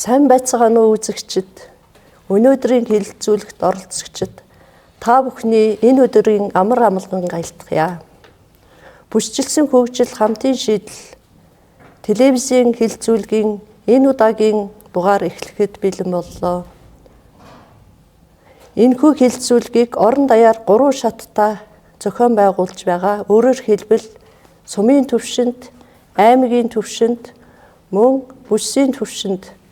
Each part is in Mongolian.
Сайн байцгаана уу үзэгчид. Өнөөдрийн хэлэлцүүлэгт оролцогчид та бүхний энэ өдрийн амар амгалан айлтгая. Бүсчилсэн хөгжил хамтын шийдэл телевизийн хэлэлцүүлгийн энэ удаагийн дугаар эхлэхэд бэлэн боллоо. Энэхүү хэлэлцүүлгийг орон даяар 3 шаттай зохион байгуулж байгаа. Өөрөөр хэлбэл сумын түвшинд, аймгийн түвшинд, мөн бүсийн түвшинд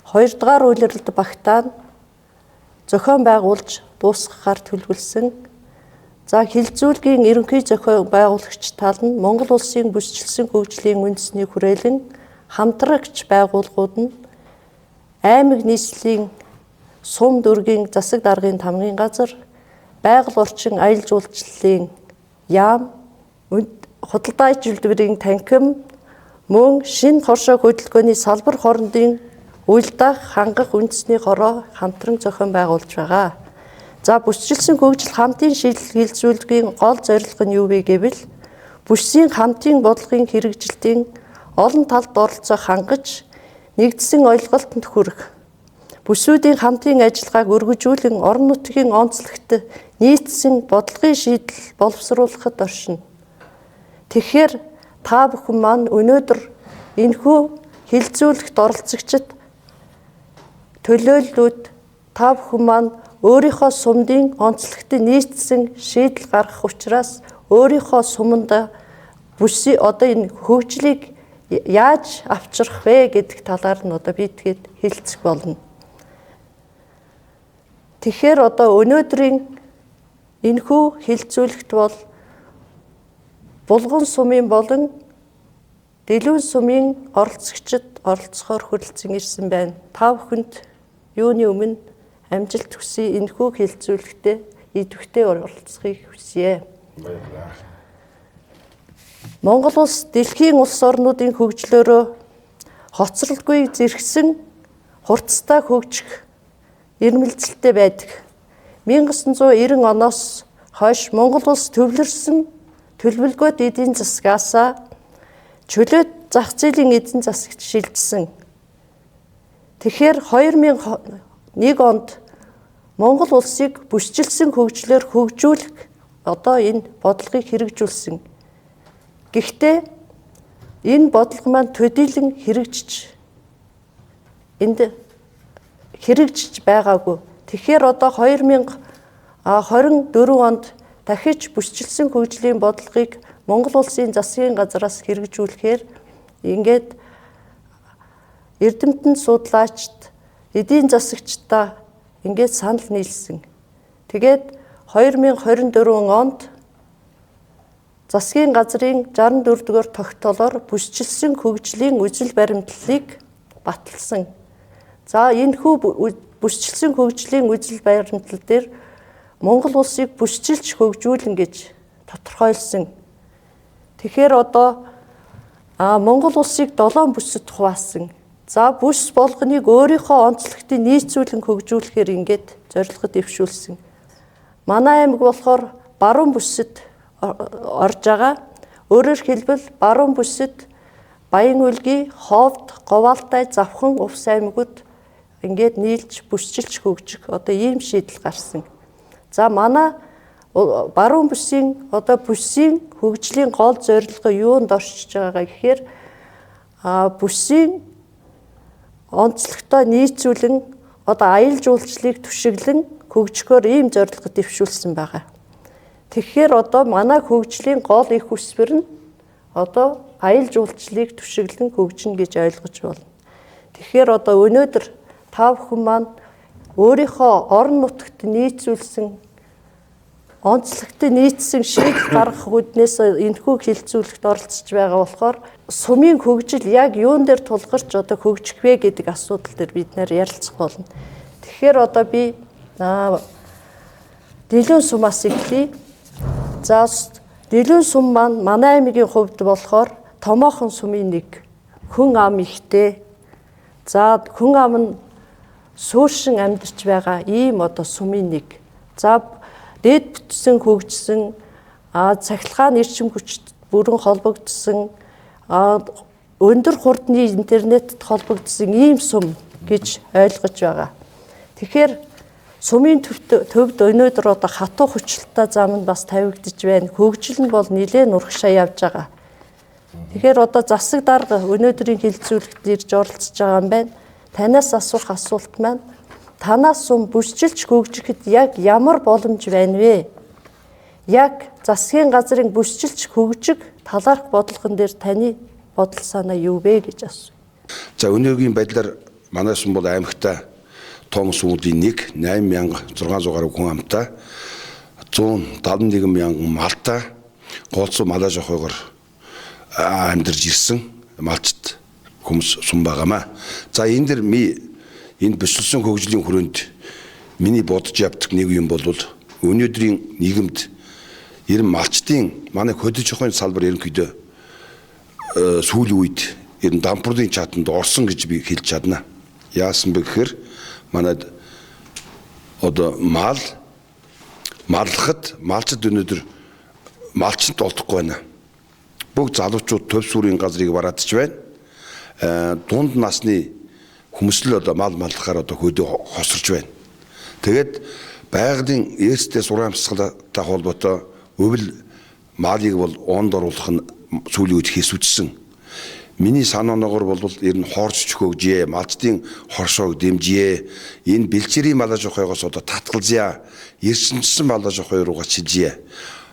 2 дугаар үйлрэлд багтаан зохион байгуулж дуусгахаар төлөвлөсөн. За хэлэлцүүлгийн ерөнхий зохион байгуулагч тал нь Монгол улсын бүсчилсэн хөгжлийн үндэсний хүрээлэн хамтрагч байгууллагууд нь аймаг нийслэлийн сум дүүргийн засаг даргын тамгын газар, байгаль орчин аялал жуулчлалын яам, худалдаа үйлдвэрийн танхим, мөн шинэ хоршоо хөдөлгөөний салбар хоорондын уйлдах, хангах үндэсний хороо хамтран зохион байгуулж байгаа. За бүсчилсэн хөгжил хамтын шийдэл хэлэлцүүлгийн гол зорилго нь юу вэ гэвэл бүсийн хамтын бодлогын хэрэгжилтийн олон талд оролцоог хангаж нэгдсэн ойлголтод хүрэх, бүсүүдийн хамтын ажиллагааг өргөжүүлэн орон нутгийн онцлогт нийцсэн бодлогын шийдэл боловсруулахад оршино. Тэгэхээр та бүхэн маань өнөөдөр энэхүү хэлэлцүүлэгт оролцогчид төлөөллүүд та бүхэн маань өөрийнхөө сумдын онцлогт нийцсэн шийдэл гаргах учраас өөрийнхөө суманд бүсийн одоо энэ хөгжлийг яаж авчрах вэ гэдэг талаар нь одоо би тэгээд хэлцэх болно. Тэгэхээр одоо өнөөдрийн энэхүү хэлэлцүүлэгт бол Булган сумын болон Дэлгүүн сумын оролцогчид оролцохоор хүрэлцэн ирсэн байна. Та бүхэнд юуны өмнө амжилт хүсье, энэхүү хэлэлцүүлэгтээ идэвхтэй оролцохыг хүсье. Монгол улс дэлхийн улс орнуудын хөгжлөөрөө хоцролгүй зэрэгсэн хурцтай хөгжих ирмэлзэлтэй байдаг. 1990 оноос хойш Монгол улс төвлөрсөн төлөвлөгөөт эдийн засгаас чөлөөт зах зээлийн эдийн засагт шилжсэн. Тэгэхээр 2001 онд Монгол улсыг бүсчилсэн хөгжлөөр хөгжүүлэх одоо энэ бодлогыг хэрэгжүүлсэн. Гэхдээ энэ бодлого маань төдийлөн хэрэгжиж байгаагүй. Тэгэхээр одоо 2024 онд дахиж бүсчилсэн хөгжлийн бодлогыг Монгол улсын засгийн газраас хэрэгжүүлэхээр ингээд эрдэмтэн судлаачд, эдийн засагчдаа ингээд санал нийлсэн. Тэгээд 2024 онд засгийн газрын 64-р тогтоолоор бүсчилсэн хөгжлийн үзэл баримтлалыг баталсан. За энэхүү бүсчилсэн хөгжлийн үзэл баримтлал дээр Монгол улсыг бүсчилж хөгжүүлнэ гэж тодорхойлсон. Тэгэхээр одоо Монгол улсыг 7 бүсэд хуваасан. За бүс болгоныг өөрийнхөө онцлогт нийцүүлэн хөгжүүлэхээр ингээд зорилгод дэвшүүлсэн. Манай аймаг болохоор баруун бүсэд орж байгаа. Өөрөөр хэлбэл баруун бүсэд Баян-Үлгий, Ховд, Говьалтай, Завхан, Увс аймагуд ингээд нийлж бүсчилж хөгжих одоо ийм шийдэл гарсан. За манай баруун бүсийн одоо бүсийн хөгжлийн гол зорилго юунд оршиж байгаа гэхээр бүсийн онцлогтой нийцүүлэн одоо аялал жуулчлалыг түшиглэн хөгжөхөөр ийм зорилго дэвшүүлсэн байгаа. Тэгэхээр одоо манай хөгжлийн гол их хүсвэр нь одоо аялал жуулчлалыг түшиглэн хөгжинэ гэж ойлгож байна. Тэгэхээр одоо өнөөдөр та бүхэн маань өөрийнхөө орон нутагт нийцүүлсэн онцлогт нийцсэн шийдэл гаргах үүднээс энэхүү хэлэлцүүлэгт оролцож байгаа болохоор сумын хөгжил яг юун дээр тулгарч одоо хөгжих вэ гэдэг асуудал дээр бид нэр ярилцах болно. Тэгэхээр одоо би Дэлгүүн сумаас эхлэе. За Дэлгүүн сум маань манай аймгийн хувьд болохоор томоохон сумын нэг, хүн ам ихтэй. За хүн ам нь сууршин амьдарч байгаа ийм одоо сумын нэг. За дээд бүтсэн хөгжсөн цахилгаан эрчим хүчтэй бүрэн холбогдсон өндөр хурдны интернетд холбогдсон ийм сум гэж ойлгож байгаа. Тэгэхээр сумын төвд өнөөдөр одоо хатуу хүчилтэй зам нь бас тавигдж байна. Хөгжил нь бол нэлээд урагшаа явж байгаа. Тэгэхээр одоо засаг дарга өнөөдрийн хилцүүлэгт ирж оролцож байгаа юм байна. Танаас асуух асуулт маань танаас сум бүсчилж хөгжихэд яг ямар боломж байна вэ? Яг засгийн газрын бүсчилж хөгжиг талаарх бодлогон дээр таны бодол санаа юу вэ гэж асуув. За өнөөгийн байдлаар манай сум бол аймагта том сумуудын 8600 хүн амтай 171 мянган малтай голцоо малаж охойгоор амьдарж ирсэн малчт хүмүүс сум байгаамаа. За энэ дэр энэ бэлсэлсэн хөгжлийн хүрээнд миний бодож явдаг нэг юм бол өнөөдрийн нийгэмд ерөн малчтын манай хөдөж охойн салбар ерөнхийдөө сүүлийн үед ерөн дампурлын чатанд орсон гэж би хэлж чадна. Яасан бэ гэхээр манайд одоо маллахад малчд өнөөдөр малчд олдохгүй байна. Бүгд залуучууд төв сүрийн газрыг бараадч байна. Дунд насны хүмүүс л одоо маллахаар одоо хөдөө хосорч байна. Тэгээд байгалийн ээстэй сурамсгалтай холбоотой өвөл малыг бол онд оруулах нь сүүлийн үед хэсвчсэн. Миний санаагаар бол ер нь хоорч хөгжээ, малчдын хоршоог дэмжээ. Энэ бэлчээрийн малаж охойгоос одоо татгалзъя. Эрчимчсэн малаж охой руугаа чижээ.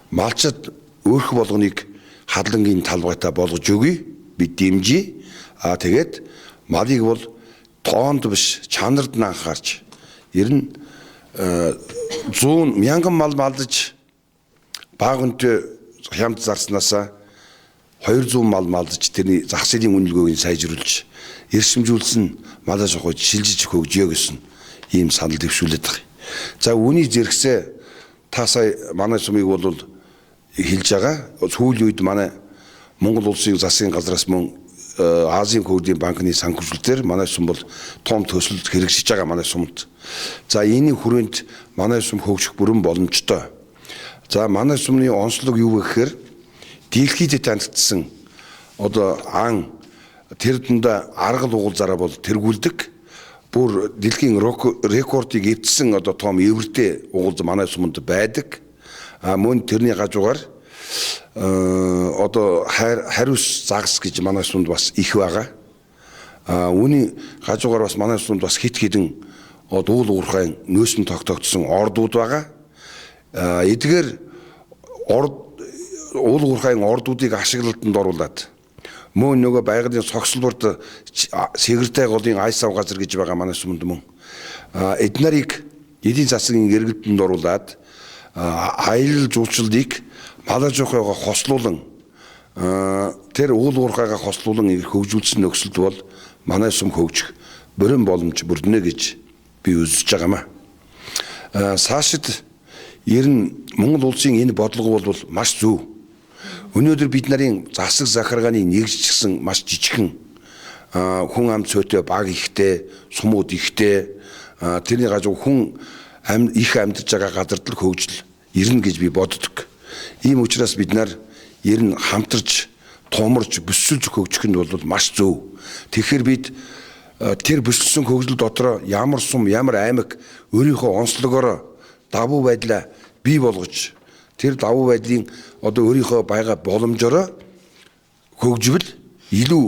Малчд өөрх болгоныг хадлангийн талбайтай болгож өгье. Би дэмжье. Тэгээд малыг бол тоонд биш чанард нь анхаарч ер нь 100 мянган мал малдаж баг өнтөө хямд зарснаасаа 200 мал малдаж тэрний зах зээлийн үнэлгээг сайжруулж эрчимжүүлсэн малаж охойд шилжиж хөгжиё гэсэн ийм санал дэвшүүлээд байгаа. За үүний зэрэгсээ та сая манай сумыг бол хэлж байгаа. Сүүлийн үед манай Монгол улсын засгийн газраас мөн Азийн хөгжлийн банкны санхүүжилтээр манай сум бол том төсөлд хэрэгжиж байгаа манай сумд. За энэ хүрээнд манай сум хөгжих бүрэн боломжтой. За манай сумны онцлог юу вэ гэхээр дийлхийд танигдсан одоо тэр дундаа аргал угуулзаараа бол тэргүүлдэг. Бүр дэлхийн рекордыг эвдсэн одоо том эвэртэй угуулз манай сумд байдаг. Мөн тэрний гажуугаар одоо хариус загас гэж манай сумд бас их байгаа. Үүний гажуугаар бас манай сумд бас хит хідэн уул уурхайн нөөсөн тогтогдсон ордууд байгаа. Эдгээр уул уурхайн ордуудыг ашиглалтанд оруулад мөн нөгөө байгалийн цогцлборд секретарь голын айсав газар гэж байгаа манай сумд мөн эднэрийг эдийн засгийн эргэлтэнд оруулад аялал жуулчлалыг малаж охойгоо хослуулан тэр уул уурхайгаа хослуулан хөгжүүлсэн нөхцөлд бол манай сум хөгжих бүрэн боломж бүрднэ гэж би үзэж байгаамаа. Цаашид ер нь Монгол улсын энэ бодлого бол маш зөв. Өнөөдөр бид нарын засаг захиргааны нэгжчихсэн маш жижигхэн хүн ам цөөтэй баг ихтэй, сумууд ихтэй тэрний гажуу хүн их амьдарч байгаа газарт л хөгжил ирнэ гэж би боддог. Ийм учраас бид нар ер нь хамтарч, томорж, бүсэлж хөгжих нь бол маш зөв. Тэгэхээр бид тэр бүсэлсэн хөгжил дотор ямар сум, ямар аймаг өөрийнхөө онцлогоор давуу байдлаа бий болгож тэр давуу байдлын одоо өөрийнхөө байгаа боломжоор хөгжвөл илүү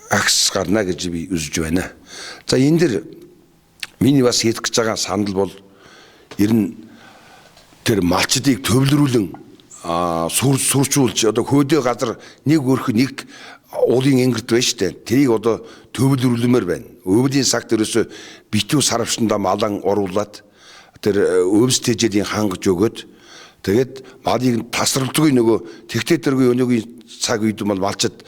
агс гарна гэж би үзэж байна. За энэ дэр миний бас хэлэх гэж байгаа санал бол ер нь тэр малчдыг төвлөрүүлэн сүрчүүлж одоо хөөдөө газар нэг өрх нэг уулын ингэрд байна штэ. Тэрийг одоо төвлөрүүлмээр байна. Өвлийн сагт ерөөсө битүү сарвшинда малан оруулаад тэр өвс тэжээлийн хангаж өгөөд тэгээд малыг тасралтгүй нөгөө тэгтээ тэргүй өнөөгийн цаг үед бол малчд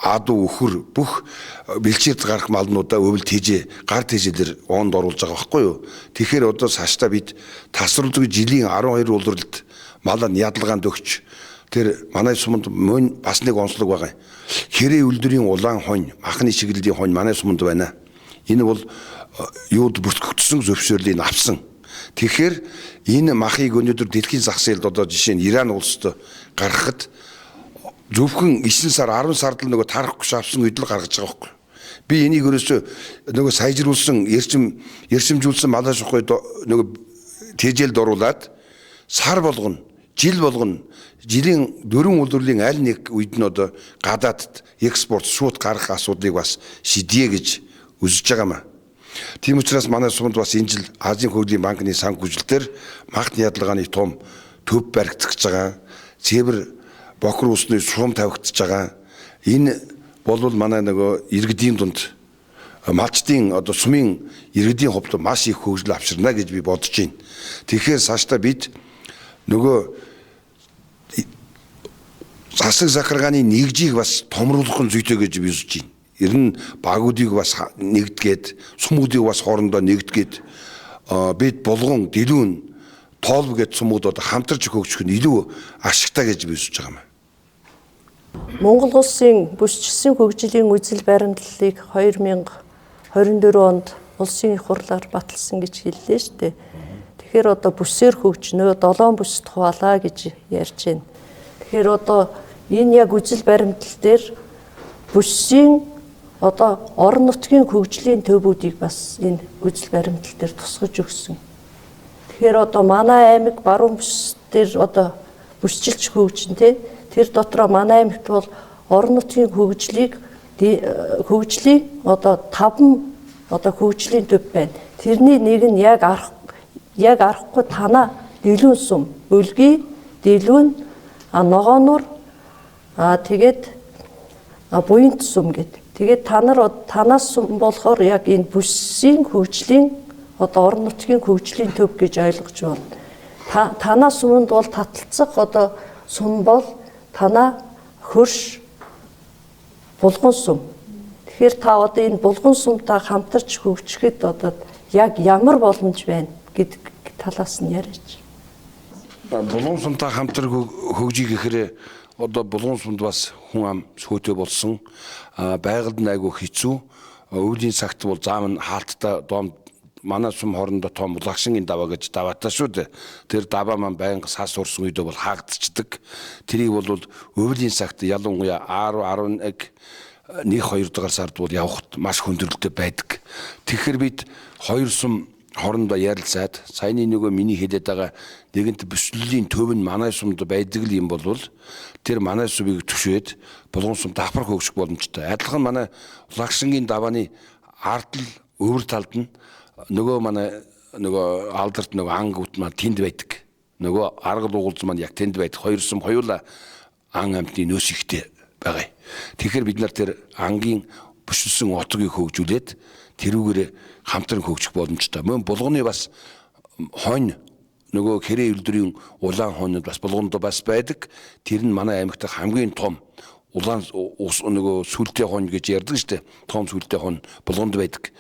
адуу өхөр бүх бэлчээрд гарах малнуудаа өвөл тэжээ гар тэжээлэр онд оруулж байгаа байхгүй юу. Тэгэхээр одоо цаашдаа бид тасралтгүй жилийн 12 улирлд малаа ядалгаанд өгч тэр манай сумд мөн бас нэг онцлог байгаа. Хэрэг үлдэрийн улаан хонь, махны чиглэлийн хонь манай сумд байна. Энэ бол юуд бүртгэгдсэн зөвшөөрлийг авсан. Тэгэхээр энэ махыг өнөөдөр дэлхийн зах зээлд одоо жишээ нь Иран улсад гаргахад зөвхөн 9 сар 10 сард л нөгөө тарах гэж авсан үед л гаргаж байгаа байхгүй. Би энийг ерөөсөө нөгөө сайжруулсан эрчимжүүлсэн малаа шухой нөгөө тэжээлд оруулаад сар болгоно, жил болгоно, жилийн 4 улирлын аль нэг үед нь одоо гадаадд экспорт шууд гарах асуудлыг бас шийдье гэж үзэж байгаамаа. Тийм учраас манай сумд бас энэ жил Азийн хөгжлийн банкны санхүүжилтээр магтны ядалгааны том төв баригдах гэж байгаа. Цэвэр бохир усны шуум тавигдж байгаа. Энэ болвол манай нөгөө иргэдийн дунд малчдын одоо сумын иргэдийн хувьд маш их хөгжил авчирна гэж би бодож байна. Тэгэхээр цаашдаа бид нөгөө засаг захиргааны нэгжийг бас томруулах нь зүйтэй гэж би үзэж байна. Ер нь багуудыг бас нэгдгээд, сумуудыг бас хоорондоо нэгдгээд бид булган, дэлгүүн, тоолв гэд сумууд одоо хамтарч хөгжих нь илүү ашигтай гэж би үзэж байгаа юм. Монгол улсын бүс засгийн хөгжлийн үзэл баримтлалыг 2024 онд улсын их хурлаар баталсан гэж хэллээ шүү дээ. Тэгэхээр одоо бүсээр хөгжнөө 7 бүсд хуваалаа гэж ярьж байна. Тэгэхээр одоо энэ яг үзэл баримтлал дээр бүсийн одоо орон нутгийн хөгжлийн төвүүдийг бас энэ үзэл баримтлал дээр тусгаж өгсөн. Тэгэхээр одоо манай аймаг баруун бүс дээр одоо бүсчилж хөгжин тэр дотроо манай аймагт бол орон нутгийн хөгжлийн одоо 5 одоо хөгжлийн төв байна. Тэрний нэг нь яг арахгүй танаа дэлгүүн сум, өлгий, дэлгүүн, ногоонур тэгээд буянт сум гэдэг. Тэгээд танаас сум болохоор яг энэ бүсийн хөгжлийн одоо орон нутгийн хөгжлийн төв гэж ойлгож байна. Танаа суманд бол таталцах одоо сум бол танаа хөрш булган сум. Тэгэхээр та одоо энэ булган сумтай хамтарч хөгжихэд одоо яг ямар боломж байна гэдэг талаас нь яриач. Булган сумтай хамтар хөгжих гэхээр одоо булган сумд бас хүн ам шөөтэй болсон. Байгальд нь айгүй хэцүү. Өвлийн цагт бол заам нь хаалттай доом манай сум хоорондоо том улагшингийн даваа гэж даваатай шүү дээ. Тэр даваа маань байнга сас урсан үедээ бол хаагдчихдаг. Тэрийг бол өвлийн цагт ялангуяа 10, 11, 1-2 дугаар сард бол явахд маш хүндрэлтэй байдаг. Тэгэхээр бид хоёр сум хоорондоо ярилцаад саяны нөгөө миний хэлээд байгаа нэгэнт бүслэлийн төв нь манай сумд байдаг л юм бол тэр манай сумыг төшөөд булган сум давхар хөгжих боломжтой. Адилхан манай улагшингийн давааны ардл өвөр талд нь нөгөө манай нөгөө алдарт нөгөө ангууд маань тэнд байдаг. Нөгөө аргал угуулз маань яг тэнд байдаг. Хоёр сум хоёулаа ан амьтны нөөц ихтэй байгаа. Тэгэхээр бид нар тэр ангийн бүшилсэн отгийг хөгжүүлээд тэрүүгээр хамтран хөгжих боломжтой. Мөн булганы бас хонь нөгөө хэрэг үйлдвэрийн улаан хоньд бас булганд бас байдаг. Тэр нь манай аймагт хамгийн том улаан нөгөө сүлтэй хонь гэж ярьдаг шүү дээ. Том сүлтэй хонь булганд байдаг.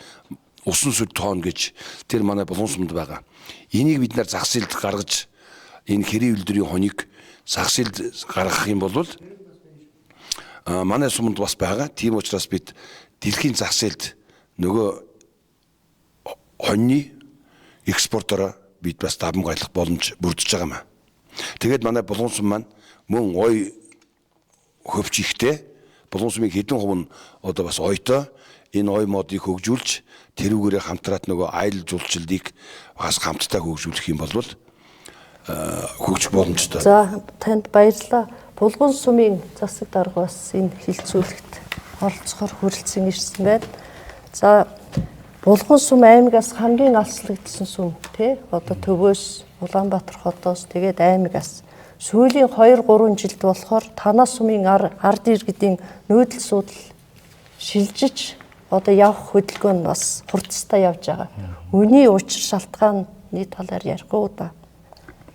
Усан сүлт хонь гэж тэр манай булган сумд байгаа. Энийг бид нар загсэлд гаргаж энэ хэрэг үйлдвэрийн хоньыг загсэлд гаргах юм бол манай сумд бас байгаа. Тийм учраас бид дэлхийн загсэлд нөгөө хоньны экспортороо бид бас даван гайлах боломж бүрдэж байгаа маа. Тэгээд манай булган сум маань мөн ой хөвч ихтэй булган сумын хэдэн хувь нь одоо бас ойтой энэ ой модыг хөгжүүлж тэрүүгээрээ хамтраад нөгөө аялал жуулчлалыг бас хамтдаа хөгжүүлэх юм бол хөгжих боломжтой. За танд баярлалаа. Булган сумын засаг дарга бас энэ хилцүүлэгт оролцохоор хүрэлцэн ирсэн байна. За Булган сум аймагаас хамгийн алслагдсан сум тий одоо Төвөөс, Улаанбаатар хотоос тэгээд аймагаас сүүлийн 2-3 жилд болохоор танаа сумын ард иргэдийн нүүдэл судал шилжиж одоо явах хөдөлгөөн нь бас хурцтай явж байгаа. Үүний учир шалтгааны талаар ярих уу да.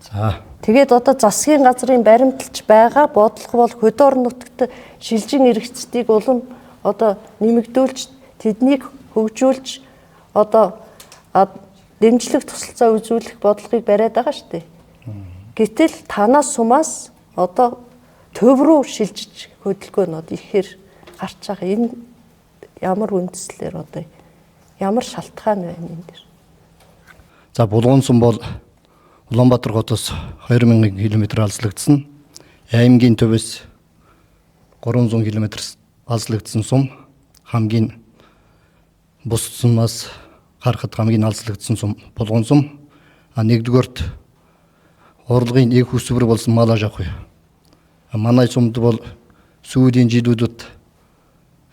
За. Тэгээд одоо засгийн газрын баримталж байгаа бодлого бол хөд орон нутагт шилжин иргэцдийг улам одоо нэмэгдүүлж тэднийг хөгжүүлж одоо дэмжлэг тусалцаа үзүүлэх бодлогыг бариад байгаа шүү дээ. Гэтэл танаа сумаас одоо төв рүү шилжиж хөдөлгөөнүүд ихээр гарч байгаа. Энэ ямар үндслээр одоо ямар шалтгаан байна энэ дэр? За Булган сум бол Улаанбаатар хотоос 2000 км алслагдсан. Аймгийн төвөөс 300 км алслагдсан сум хамгийн бус сумаас харахад хамгийн алслагдсан сум болгон сум. Нэгдүгээрт урлагийн их хүсвэр болсон мал аж ахуй. Манай сумд бол сүүлийн жилүүдэд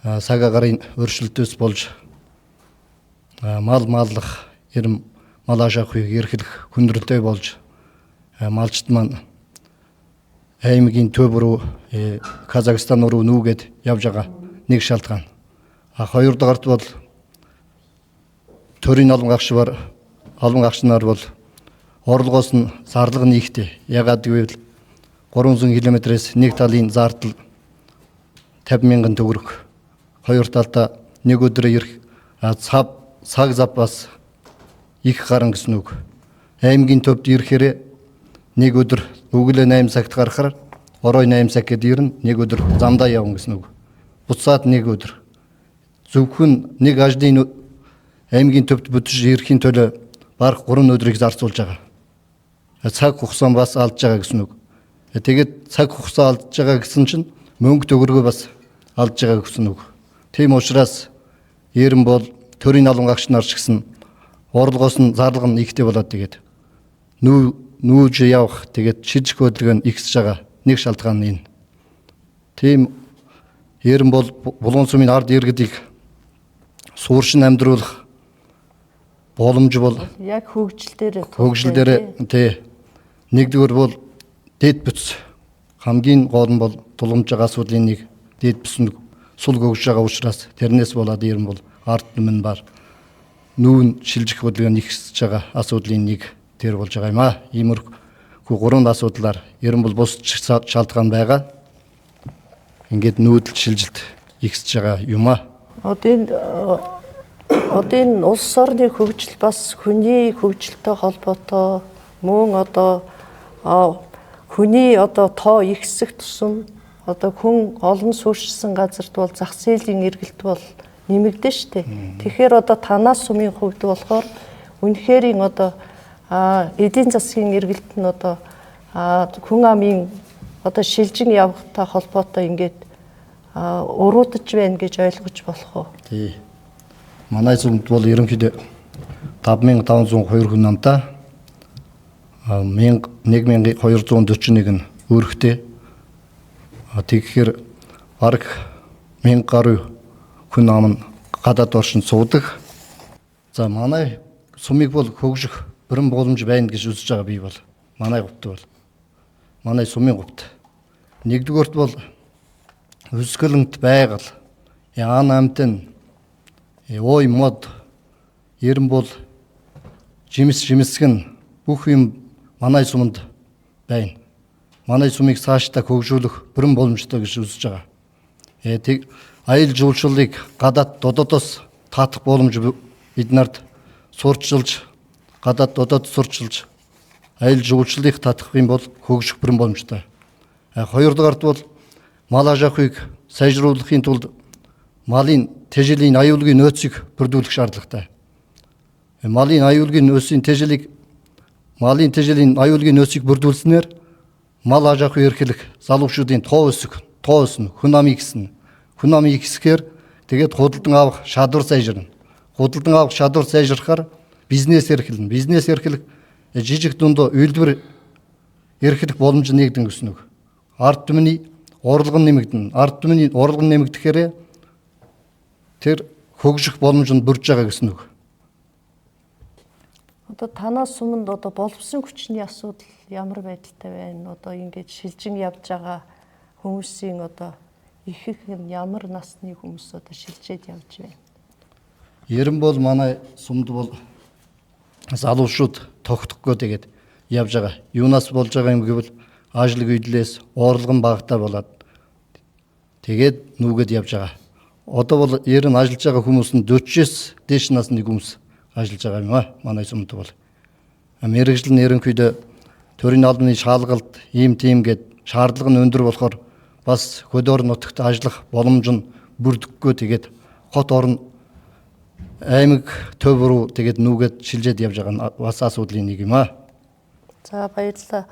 цаг агарын өршөлтөөс болж мал маллах, эрэм мал аж ахуйг эрхлэх хүндрэлтэй болж малчд маань аймгийн төв рүү Казахстан руу нүүгээд явж байгаа нэг шалтгаан. Хоёрдугаарт бол төрийн олон агш нар бол орлогоос нь зарлага нэгтэй. Ягаад гэвэл 300 км-ээс нэг талын зардал 50,000 төгрөг. Хоёр талдаа нэг өдрөө ирэх цаг запас их гарна гэсэн үг. Аймгийн төвд ирэхээр нэг өдөр өглөө 8 цагт гарахаар орой 8 цаг гээд ирнэ, нэг өдөр замдаа явна гэсэн үг. Буцаад нэг өдөр. Зөвхөн нэг ажлын аймгийн төвд бүтэж ирэхийн төлөө бараг 3 өдрийг зарцуулж байгаа. Цаг хугацаа бас алдж байгаа гэсэн үг. Тэгээд цаг хугацаа алдж байгаа гэсэн чинь мөнгө төгрөгөө бас алдж байгаа гэсэн үг. Тийм учраас ерөн бол төрийн албан агч нар ч гэсэн орлогоос нь зарлага нь ихтэй болоод тэгээд нүүж явах тэгээд шилжих хөдөлгөөн ихсэж байгаа нэг шалтгаан нь энэ. Тийм ерөн бол Булган сумын ард иргэдийг сууршин амьдруулах боломж бол яг хөгжил дээр тий. Нэгдүгээр бол дэд бүс. Хамгийн гол нь бол тулгамж байгаа асуудлын нэг дэд бүс нь сул гөгж байгаа учраас тэрнээс болоод ер нь бол ард түмэн бар нүүн шилжих хөдөлгөөн ихсэж байгаа асуудлын нэг тэр болж байгаа юм аа. Иймэрхүү гурван асуудлаар ер нь бол бус шалтгаан байгаа. Ингээд нүүдэл шилжилт ихсэж байгаа юм аа. Одоо энэ улс орны хөгжил бас хүний хөгжилтэй холбоотой мөн одоо хүний одоо тоо ихсэх тусам одоо хүн олон суурьшсан газарт бол зах зээлийн эргэлт бол нэмэгдэн штэ. Тэгэхээр одоо танаас сумын хувьд болохоор үнэхээр одоо эдийн засгийн эргэлт нь одоо хүн амын одоо шилжин явахтай холбоотой ингээд уруудаж байна гэж ойлгож болох уу? Тий. Манай сумд бол ерөнхийдөө 5502 хүн намтай 1241 нь өрхтэй. Тэгэхээр бараг 1000 гаруй хүн ам нь гадаад оршин суудаг. За манай сумыг бол хөгжих бүрэн боломж байна гэж үзэж байгаа би бол манай говьд бол манай сумын говьд. Нэгдүгээрт бол өсгөлөнт байгаль яан амтэн ой мод ерэн бол жимсгэн бүх юм манай суманд байна. Манай сумыг цаашдаа хөгжүүлэх бүрэн боломжтой гэж үзэж байгаа. Тэг аял жуулчлалыг гадаад додоодоос таатах боломж биднэрт сурчилж гадаад додоод сурчилж аял жуулчлалыг таатах юм бол хөгжих бүрэн боломжтой. Хоёрдугаарт бол мал аж ахуйг сайжруулахын тулд малын тэжээлийн аюулгүй нөөцийг бүрдүүлэх шаардлагатай. Малын аюулгүй аюулгүй нөөцийг бүрдүүлснээр мал аж ахуй эрхлэх залуучуудын тоо өснө, хүн амын ихсэхээр тэгээд худалдан авах шадар сайжирна. Худалдан авах шадар сайжрахаар бизнес эрхлэнэ. Бизнес эрхлэх жижиг дунд үйлдвэр эрхлэх боломж нэгдэн гэсэн үг. Ард түмний орлого нэмэгдэнэ. Ард түмний орлого нэмэгдэхээр тэр хөгжих боломж нь бүрж байгаа гэсэн үг. Одоо танаас өмнө одоо боловсон хүчний асуудал ямар байдалтай байна? Одоо ингэж шилжин явж байгаа хүмүүсийн одоо их нь ямар насны хүмүүс одоо шилжээд явж байна? Ерэн бол манай сумд бол залуучууд тогтохгүй тэгээд явж байгаа. Юунаас болж байгаа юм гэвэл ажил гүйдлээс орлого нь багтаа болоод тэгээд нүүгээд явж байгаа. Одоо бол ерэн ажиллаж байгаа хүмүүс нь 40-с дээш насны хүмүүс ажиллаж байгаа юм аа. Манай сумд бол мэргэжил нь ерөнхийдөө төрийн албаны шалгалт ийм тийм гэд шаардлага нь өндөр болохоор бас хөдөөр нутагт ажиллах боломж нь бүрдэхгүй тэгээд хот орн аймаг төв рүү тэгээд нүүгээд шилжээд явж байгаа нь бас асуудлын нэг юм аа. За баярлалаа.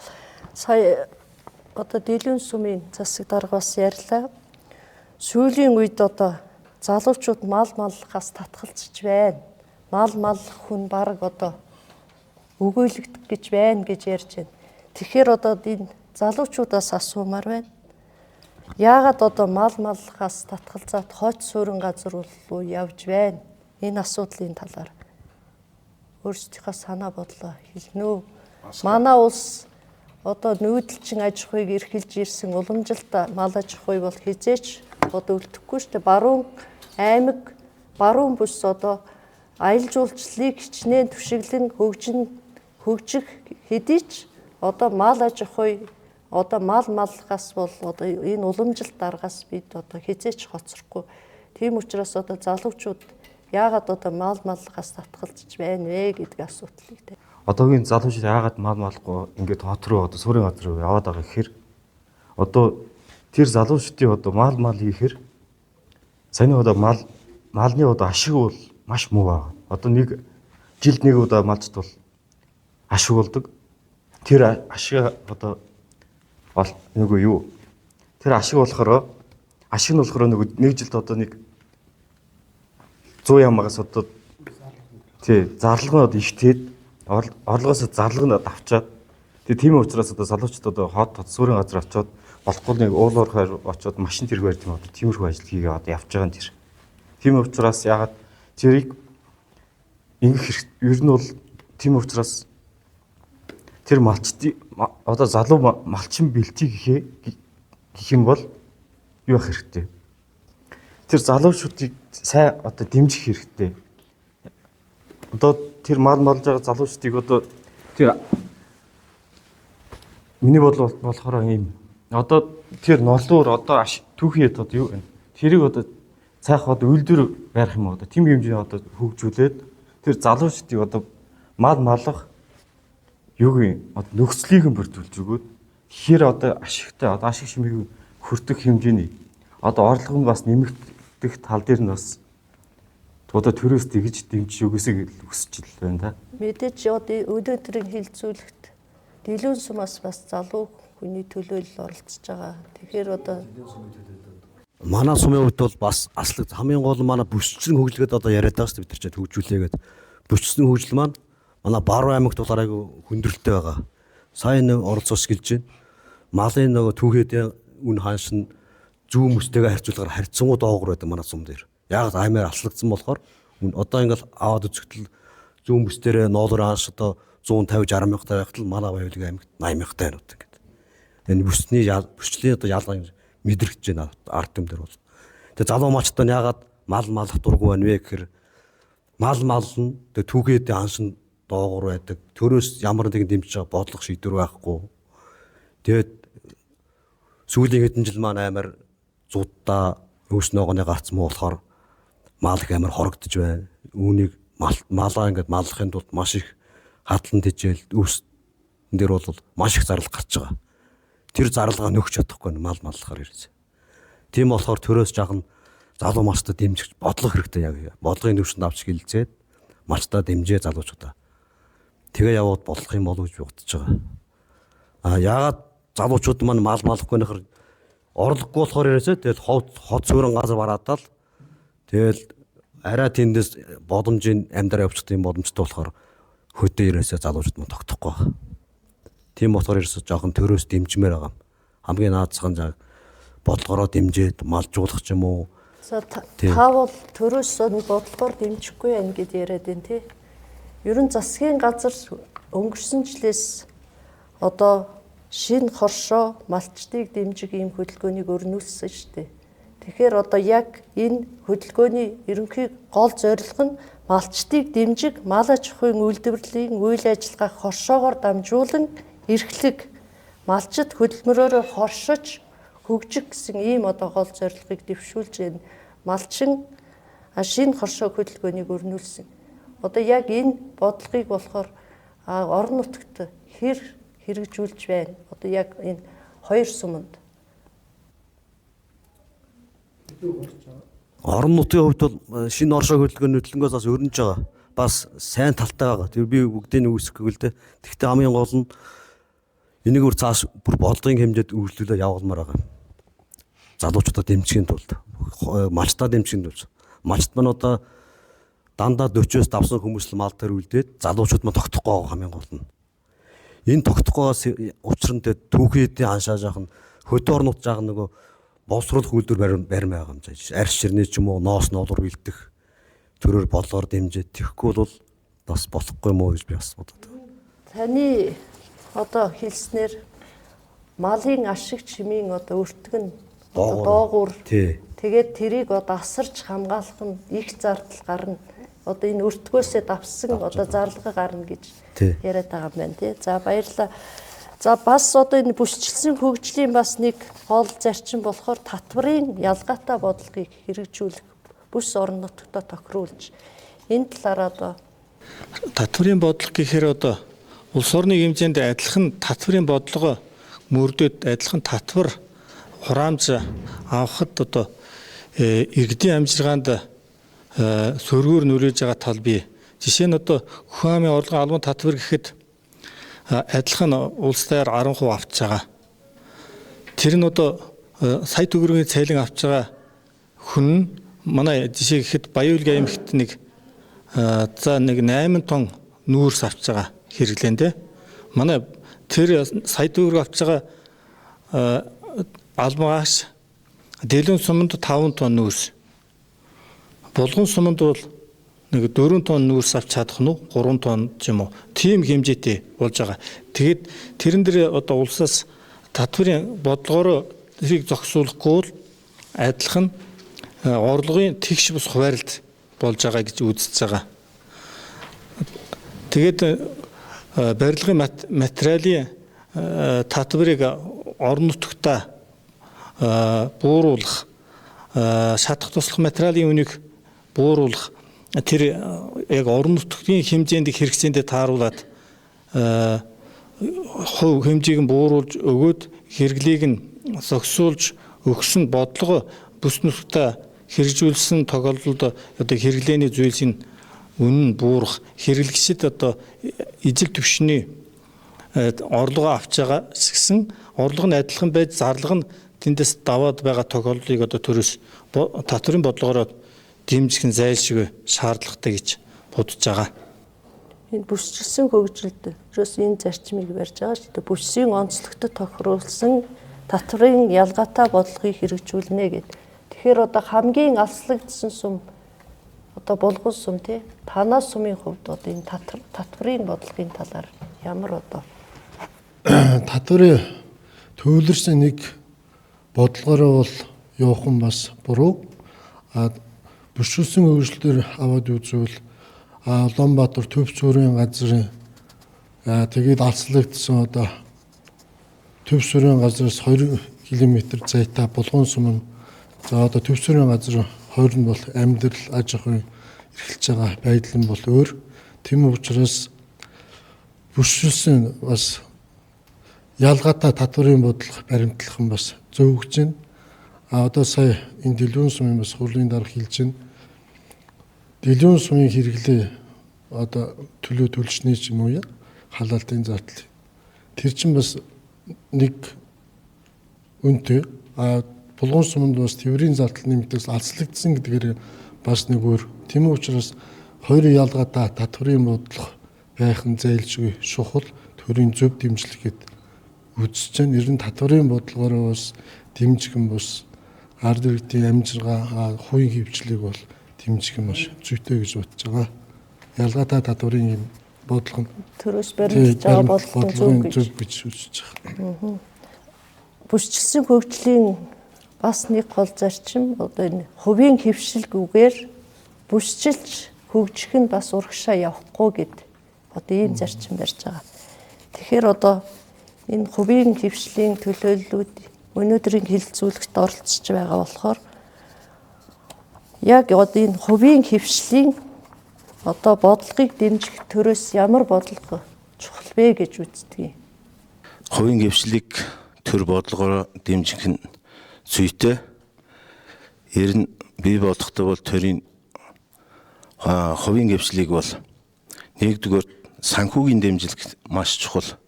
Сая одоо Дэлгэн сумын засаг дарга бас ярьлаа. Сүүлийн үед одоо залуучууд мал маллахаас татгалзаж байна. Мал маллах хүн бараг одоо өгөөлөгдөх гэж байна гэж ярьж байна. Тэгэхээр одоо энэ залуучуудаас асуумаар байна. Яагаад одоо мал маллахаас татгалзаад хойч суурин газар руу явж байна? Энэ асуудлын талаар өөрсдийнхөө санаа бодлоо хэлнэ үү? Манай улс одоо нүүдэлчин аж ахуйг эрхэлж ирсэн уламжилт мал аж ахуй бол хизээч одоо өлтөхгүй шүү дээ. Баруун аймаг, баруун бүс одоо аялал жуулчлалыг хичнээн түшиглэн хөгжих хэдий ч одоо мал аж ахуй одоо мал маллахаас бол одоо энэ уламжилт даргаас бид одоо хизээч хоцрохгүй. Тийм учраас одоо залуучууд яагаад одоо мал маллахаас татгалзаж байна вэ гэдэг асуудлыг тэ. Одоогийн залуучууд яагаад мал малахгүй ингээд хот руу одоо суурин газар руу яваад байгаа гэхээр одоо тэр залуучдын одоо мал хийхээр саяны одоо малны одоо ашиг бол маш муу байгаа. Одоо нэг жилд нэг удаа малчд бол ашиг болдог. Тэр ашиг одоо бол нөгөө юу? Тэр ашиг болохоор нөгөө нэг жилд одоо нэг 100 ямагаас одоо зарлага нь одоо ихтээд орлогоос зарлага нь давчаад тийм учраас одоо залуучууд одоо хот суурин газар очиод болохгүй нэг уулуурхаар очиод машин тэрэг барьд юм одоо тиймэрхүү ажил хийгээ одоо явж байгаа юм тэр. Тийм учраас ягаад тэрийг ингэх хэрэг ер нь бол тийм учраас тэр малчдын одоо залуу малчин бэлтий гэх юм бол юу ах хэрэгтэй. Тэр залуучуудыг сайн одоо дэмжих хэрэгтэй. Одоо тэр мал малж байгаа залуучдыг одоо тэр миний бодлол болохоор ийм одоо тэр ноолуур одоо түүхий одоо юу вэ? Тэрийг одоо цаах одоо үйлдвэр барих юм одоо тийм хэмжээний одоо хөгжүүлээд тэр залуучдыг одоо мал малах юу вэ? Одоо нөхцөлийг нь бүрдүүлж өгөөд тэгэхээр одоо ашигтай одоо ашиг шимийг хүртэх хэмжээний одоо орлого нь бас нэмэгдэх тал дээр нь бас одоо төрөөс тэгж дэмжиж өгөөсэй гэж хүсэж байна да. Мэдээж одоо өнөөдрийн хилцүүлэгт Дэлгүүн сумаас бас залуу хүний төлөөлөл оролцож байгаа. Тэгэхээр одоо манай сумын хувьд бол бас аслаг хамгийн гол манай бүсчлэн хөгжлөгөд одоо яриад байгаа шүү дээ бид нар ч хөгжүүлээгээд бүсчлэн хөгжил маань манай Баруун аймагт бол айгүй хүндрэлтэй байгаа. Сайн оролцоос гэлж байна. Малын нөгөө түүхээдээ үн ханшин зүүн мөстэйгээ харьцуулахаар харьцангуй доогуур байдаг манай сум дээр. Яг аймаар аслагдсан болохоор одоо ингээл аваад үзэхдээ зүүн мөстөрөө ноолор ханш одоо 150-60 мянган байхад л манай Баялаг аймагт 80 мянган байна гэдэг. Энэ бүсчлийн одоо ялгаа мэдрэгдэж байна ард түмэн дээр бол. Тэгээ залуу малчтаа яагаад мал малах дурггүй байна вэ гэхээр мал мална тэгээ түүхээдээ ханшин доогуур байдаг. Төрөөс ямар нэгэн дэмжиж байгаа бодлого шийдвэр байхгүй. Тэгээд сүүлийн хэдэн жил маань амар зудаа өөс ногооны гарц муу болохоор мал их амар хорогдож байна. Үүнийг малаа ингээд маллахын тулд маш их хадлан тэжээл өөс дээр бол маш их зарлага гарч байгаа. Тэр зарлагаа нөхч чадахгүй мал маллахаар ирсэн. Тийм болохоор төрөөс жаахан залуу малчтаа дэмжих бодлого хэрэгтэй яг бодлогын төвшөнд авч гэлзээд малчтаа дэмжээ залуучуудаа. Тэгээ яваад болох юм болов гэж бодож байгаа. Яагаад залуучууд маань мал малахгүй нөхөр орлогогүй болохоор ирээсэ тэгэл хот суурин газар бараадал тэгэл арай тэндээс боломжийн амьдраа явуулчих юм боломжтой болохоор хөдөө ирээсэ залуучууд маань тогтохгүй байна. Тийм болохоор ирээсэ жоохон төрөөс дэмжмээр байгаа. Хамгийн наадсхан заг бодлогороо дэмжээд малжуулах ч юм уу. Та бол төрөөс бодлогоор дэмжихгүй байх гэд яриад байна тий. Ерөн засгийн газар өнгөрсөн жилээс одоо шинэ хоршоо малчдыг дэмжих ийм хөдөлгөөнийг өрнүүлсэн шүү дээ. Тэгэхээр одоо яг энэ хөдөлгөөний ерөнхий гол зорилго нь малчдыг дэмжих, мал аж ахуйн үйлдвэрлэлийн үйл ажиллагааг хоршоогоор дамжуулан эрхлэг, малчид хөдөлмөрөөрөө хоршиж хөгжих гэсэн ийм одоо гол зорилгыг дэвшүүлж байна. Малчин шинэ хоршоо хөдөлгөөнийг өрнүүлсэн. Одоо яг энэ бодлогыг болохоор орон нутагт хэрэгжүүлж байна. Одоо яг энэ хоёр суманд. Орон нутгийн хувьд бол шинэ оршоо хөдөлгөөний хөдөлгөөс бас өрнөж байгаа. Бас сайн талтай байгаа. Тэр би бүгдийг үүсгэхгүй л дээ. Гэхдээ хамгийн гол нь энийг цааш бүр бодлогын хэмжээд үйлчлүүлээ явуулмаар байгаа. Залуучуудаа дэмжихийн тулд малчтаа дэмжигэнд болж. Малчт маань одоо дандаа 40-оос давсан хүмүүс л мал дээр үлдээд залуучууд маань тогтохгүй байгаа хамгийн гол нь. Энэ тогтохгоос учир нь түүхийдээ аншааж авах нь хөдөө орнууд жаах нөгөө боловсруулах үйлдвэр барим байгаа юм жаа. Арьс ширнээ ч юм уу ноос ноолор бэлдэх төрөөр бодлогоор дэмжиж тэгэхгүй бол бас болохгүй юм уу гэж би бас бодод. Таны одоо хэлснээр малын ашиг чимийн одоо өртгөн доогуур тэгээд тэрийг одоо асарч хамгаалах нь их зардал гарна. Одоо энэ өртгөөсөө давсан одоо зарлага гарна гэж яриад байгаа юм байна тий. За баярлалаа. За бас одоо энэ бүсчилсэн хөгжлийн бас нэг гол зарчим болохоор татварын ялгаатай бодлогыг хэрэгжүүлэх, бүс орон нутгад тохируулж энэ талаараа одоо татварын бодлого гэхээр одоо улс орны хэмжээнд адилхан татварын бодлого мөрдөд адилхан татвар хураамж авахд одоо иргэдийн амжиргаанд сөргөөр нөлөөж байгаа тал бий. Жишээ нь одоо Хүн амын орлогын албан татвар гэхэд адилхан улс даяар 10% авч байгаа. Тэр нь одоо сая төгрөгийн цайлин авч байгаа хүн манай жишээ гэхэд Баян-Улгийн аймагт нэг 8 тонн нүүрс авч байгаа хэрэглэн дээ. Манай тэр сая төгрөг авч байгаа албан агш Дэлгэн суманд 5 тонн нүүрс. Булган суманд бол нэг 4 тонн нүүрс авч чадах нь 3 тонн ч юм уу. Тийм хэмжээтэй болж байгаа. Тэгээд тэрэн дээр одоо улсаас татварын бодлогоор тэрийг зохицуулахгүй бол адилхан орлогын тэгш бус хуваарлт болж байгаа гэж үзэж байгаа. Тэгээд барилгын материалын татварыг орон нутгтаа бууруулах, шатах туслах материалын үнийг бууруулах тэр яг орон нутгийн хэмжээнд хэрэгцээндээ тааруулаад хувь хэмжээг нь бууруулж өгөөд хэрэглийг нь зохицуулж өгсөн бодлого бүс нутгтаа хэрэгжүүлсэн тохиолдолд одоо хэрэглээний зүйлсийн үнэн буурах хэрэглэгчид одоо ижил төвшний орлогоо авч байгаа гэсэн орлого нь адилхан байж зарлага нь тэндээс даваад байгаа тохиолдлыг одоо төрөөс татварын бодлогоор дэмжих нь зайлшгүй шаардлагатай гэж бодож байгаа. Энэ бүсчилсэн хөгжилд ерөөс энэ зарчмыг барьж байгаа шүү дээ. Бүсийн онцлогтой тохируулсан татварын ялгаатай бодлогыг хэрэгжүүлнэ гэдэг. Тэгэхээр одоо хамгийн алслагдсан сум одоо Булган сум тий. Танаа сумын хувьд одоо энэ татварын бодлогын талаар ямар одоо татварын төвлөрсөн нэг бодлогоор бол явах нь бас буруу. Бүсчилсэн хөгжлөөр аваад үзвэл Улаанбаатар төв суурийн газрын тэгээд алслагдсан одоо төв суурийн газраас 2 км зайтай Булган сум нь за одоо төв суурийн газар 20 нь бол амьдрал аж ахуйн эрхэлж байгаа байдал нь бол өөр. Тийм учраас бүсчилсэн бас ялгаатай татварын бодлого баримтлах нь бас зөв гэж байна. Одоо сая энэ Дэлгүүн сумын бас хурлын дарга хэлж байна. Дэлгүүн сумын хэрэглээ одоо төлөө төлшний ч юм уу халаалтын зардал. Тэр чинь бас нэг үнэтэй. Булган суманд бас тээврийн зардал нэмэгдээс алслагдсан гэдгээр бас нэг өөр. Тийм учраас хоёр ялгаатай татварын бодлого байх нь зайлшгүй чухал төрийн зөв дэмжлэгэд үзэж байна. Ер нь татварын бодлогоор бас дэмжих нь бас ард иргэдийн амжиргаа хувийн хөвчлийг бол дэмжих нь маш зүйтэй гэж бодож байгаа. Ялгаатай татварын юм бодлого төрөөс баримтж байгаа бодлого зөв гэж үзэж байгаа. Бүсчилсэн хөгжлийн бас нэг гол зарчим одоо энэ хувийн хөвшилгүйгээр бүсчилж хөгжих нь бас урагшаа явахгүй гэд одоо ийм зарчим барьж байгаа. Тэгэхээр одоо энэ хувийн хөвшлийн төлөөллүүд өнөөдрийн хилцүүлэгт оролцож байгаа болохоор яг одоо энэ хувийн хөвшлийн одоо бодлогыг дэмжих төрөөс ямар бодлого чухал вэ гэж үздэг юм. Хувийн хөвшлийг төр бодлогоор дэмжих нь зүйтэй. Ер нь бий болгохдоо бол төрийн хувийн хөвшлийг бол нэгдүгээр санхүүгийн дэмжлэг маш чухал.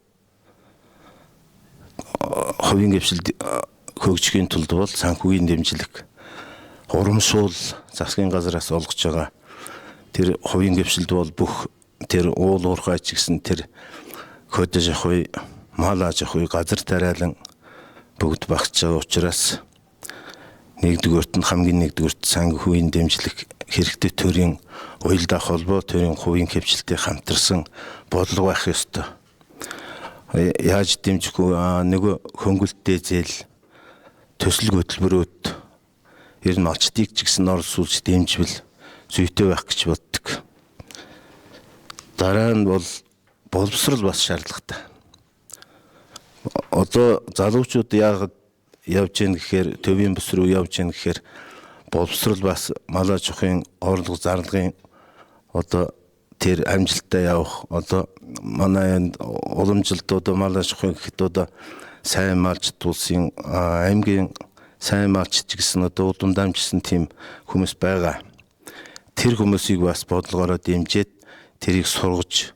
Хувийн хөвшил хөгжихийн тулд бол санхүүгийн дэмжлэг урамшуул засгийн газараас олгож байгаа тэр хувийн гэрчлэлд бол бүх тэр уул уурхай ч гэсэн тэр хөдөж ахгүй мал аж ахгүй газар тариалан бүгд багтж байгаа учраас нэгдүгээрт нь хамгийн нэгдүгээрт сангийн хувийн дэмжлэг хэрэгтэй төрийн уялдаа холбоо төрийн хувийн хвшилтэд хамтарсан бодлого байх ёстой. Яаж дэмжих вэ? Нөгөө хөнгөлттэй зээл төсөл хөтөлбөрүүд ер нь малчдыг ч гэсэн оролцуулж дэмжвэл зүйтэй байх гэж боддог. Дараа нь бол боловсрал бас шаардлагатай. Одоо залуучууд яагаад явж гин гэхээр төвийн бүс рүү явж гин гэхээр боловсрал бас мал аж ахуйн орлого зарлагын одоо тэр амжилттай явах одоо манай энэ уламжилт одоо мал аж ахуйн гэхэд одоо сайн малч улсын аймгийн сайн малч гэсэн одоо улам дамжсан тийм хүмүүс байгаа. Тэр хүмүүсийг бас бодлогоороо дэмжиж тэрийг сургаж